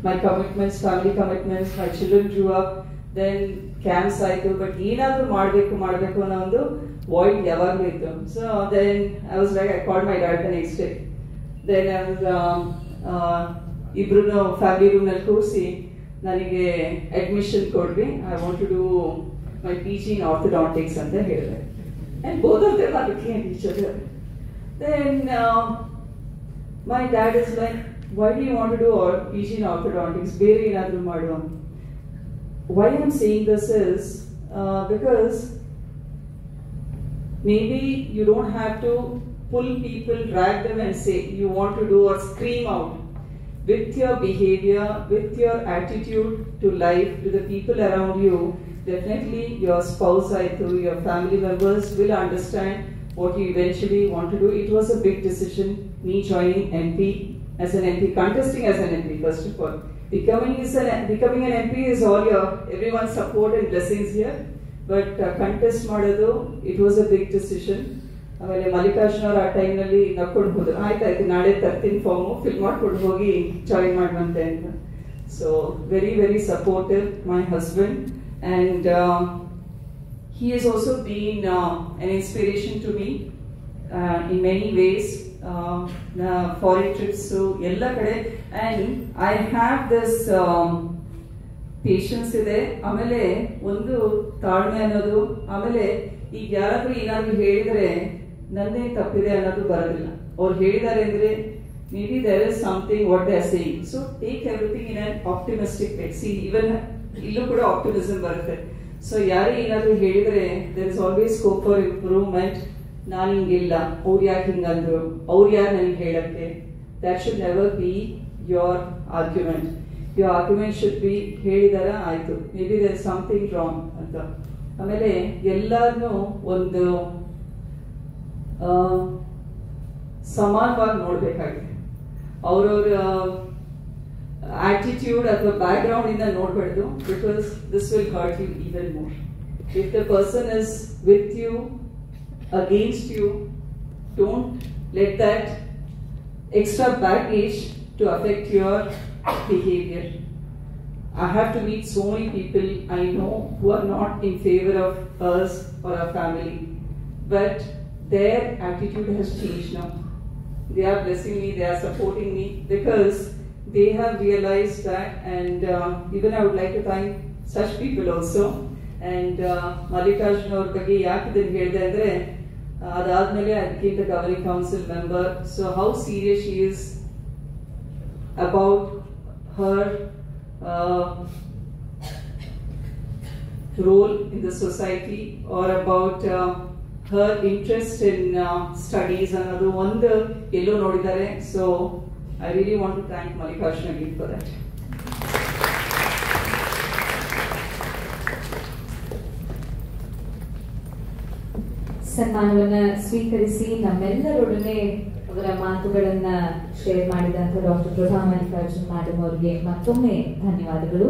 Speaker 1: my commitments, family commitments, my children grew up, then camps ಆಯ್ತು, ಬಟ್ ಏನಾದರೂ ಮಾಡಬೇಕು ಅನ್ನೋ ಒಂದು void ಯಾವಾಗಲೂ ಇತ್ತು. So then I was like, I called my dad the next day. Then I was ಇಬ್ರು family room ನಲ್ಲಿ ಕೂರಿಸಿ ನನಗೆ ಅಡ್ಮಿಷನ್ ಕೊಡ್ರಿ, I want to do my PG in orthodontics ಅಂತ ಹೇಳಿದೆ. And both of them are looking at each other. Then my dad is like, why do you want to do PG in orthodontics? ಬೇರೆ ಏನಾದರೂ ಮಾಡುವ. Why I'm saying this is because maybe you don't have to pull people, drag them and say you want to do or scream out. With your behavior, with your attitude to life, to the people around you, definitely your spouse, your family members will understand what you eventually want to do. It was a big decision, me joining MP, as an MP, contesting as an MP first of all. Becoming an MP is all everyone's support and blessings here, but contest ಮಾಡೋದು, it was a big decision. ಆಮೇಲೆ ಮಲ್ಲಿಕಾರ್ಜುನ್ ಅವರು ಆ ಟೈಮ್ನಲ್ಲಿ ನಕ್ಕೊಂಡು ಹೋದ್ರು, ಆಯ್ತಾಯ್ತು ನಾಳೆ ತರ್ತೀನಿ farm, fill ಮಾಡ್ಕೊಂಡು ಹೋಗಿ ಜಾಯಿನ್ ಮಾಡುವಂತೆ ಅಂತ. So very very supportive my husband, and he has also been an inspiration to me in many ways. Foreign trips ella kade, and I have this patience ಇದೆ, ಆಮೇಲೆ ಒಂದು ತಾಳ್ಮೆ ಅನ್ನೋದು, ಆಮೇಲೆ ಈಗ ಯಾರಾದ್ರೂ ಏನಾದ್ರು ಹೇಳಿದ್ರೆ ನನ್ನೇ ತಪ್ಪಿದೆ ಅನ್ನೋದು ಬರೋದಿಲ್ಲ. ಅವ್ರು ಹೇಳಿದ್ದಾರೆ ಅಂದ್ರೆ maybe there is something what they are saying, so take everything in an optimistic way. See even ಇಲ್ಲೂ ಕೂಡ ಆಪ್ಟಿಮಿಸಮ್ ಬರುತ್ತೆ. ಸೊ ಯಾರೇ ಏನಾದ್ರು ಹೇಳಿದ್ರೆ there is always scope for improvement. ನಾನು ಹಿಂಗಿಲ್ಲ, ಅವ್ರು ಯಾಕೆ ಹಿಂಗಂದ್ರು, ಅವ್ರು ಯಾರು ನನಗೆ ಹೇಳಕ್ಕೆ. That should never be your argument. Your argument should be ಹೇಳಿದಾರ ಆಯ್ತು, maybe there is something wrong ಅಂತ. ಆಮೇಲೆ ಎಲ್ಲಾರನ್ನೂ ಒಂದು ಸಮಾನವಾಗಿ ನೋಡಬೇಕಾಗಿದೆ. ಅವರವರ ಆಟಿಟ್ಯೂಡ್ ಅಥವಾ ಬ್ಯಾಕ್ಗ್ರೌಂಡ್ ಇಂದ ನೋಡಬಾರ್ದು, because this will hurt you even more. If the person is with you, against you, don't let that extra baggage to affect your behavior. I have to meet so many people I know who are not in favor of us or our family, but their attitude has changed now. They are blessing me, they are supporting me because they have realized that, and even I would like to thank such people also. And Mallikarjun ಅವ್ರ ಬಗ್ಗೆ ಯಾಕೆ ಇದನ್ನು ಹೇಳಿದೆ ಅಂದರೆ, ಅದಾದ್ಮೇಲೆ ಅದಕ್ಕಿಂತ governing council member. So how serious she is about her role in the society or about her interest in studies ಅನ್ನೋದು ಒಂದು ಎಲ್ಲೋ ನೋಡಿದ್ದಾರೆ. So I really want to thank Mallikarjuna again for that.
Speaker 3: ಸನ್ಮಾನವನ್ನ ಸ್ವೀಕರಿಸಿ ನಮ್ಮೆಲ್ಲರೊಡನೆ ಅವರ ಮಾತುಗಳನ್ನ ಶೇರ್ ಮಾಡಿದಂತ ಡಾಕ್ಟರ್ ಪ್ರಭಾ ಮಲ್ಲಿಕಾರ್ಜುನ್ ಮೇಡಮ್ ಅವರಿಗೆ ಮತ್ತೊಮ್ಮೆ ಧನ್ಯವಾದಗಳು.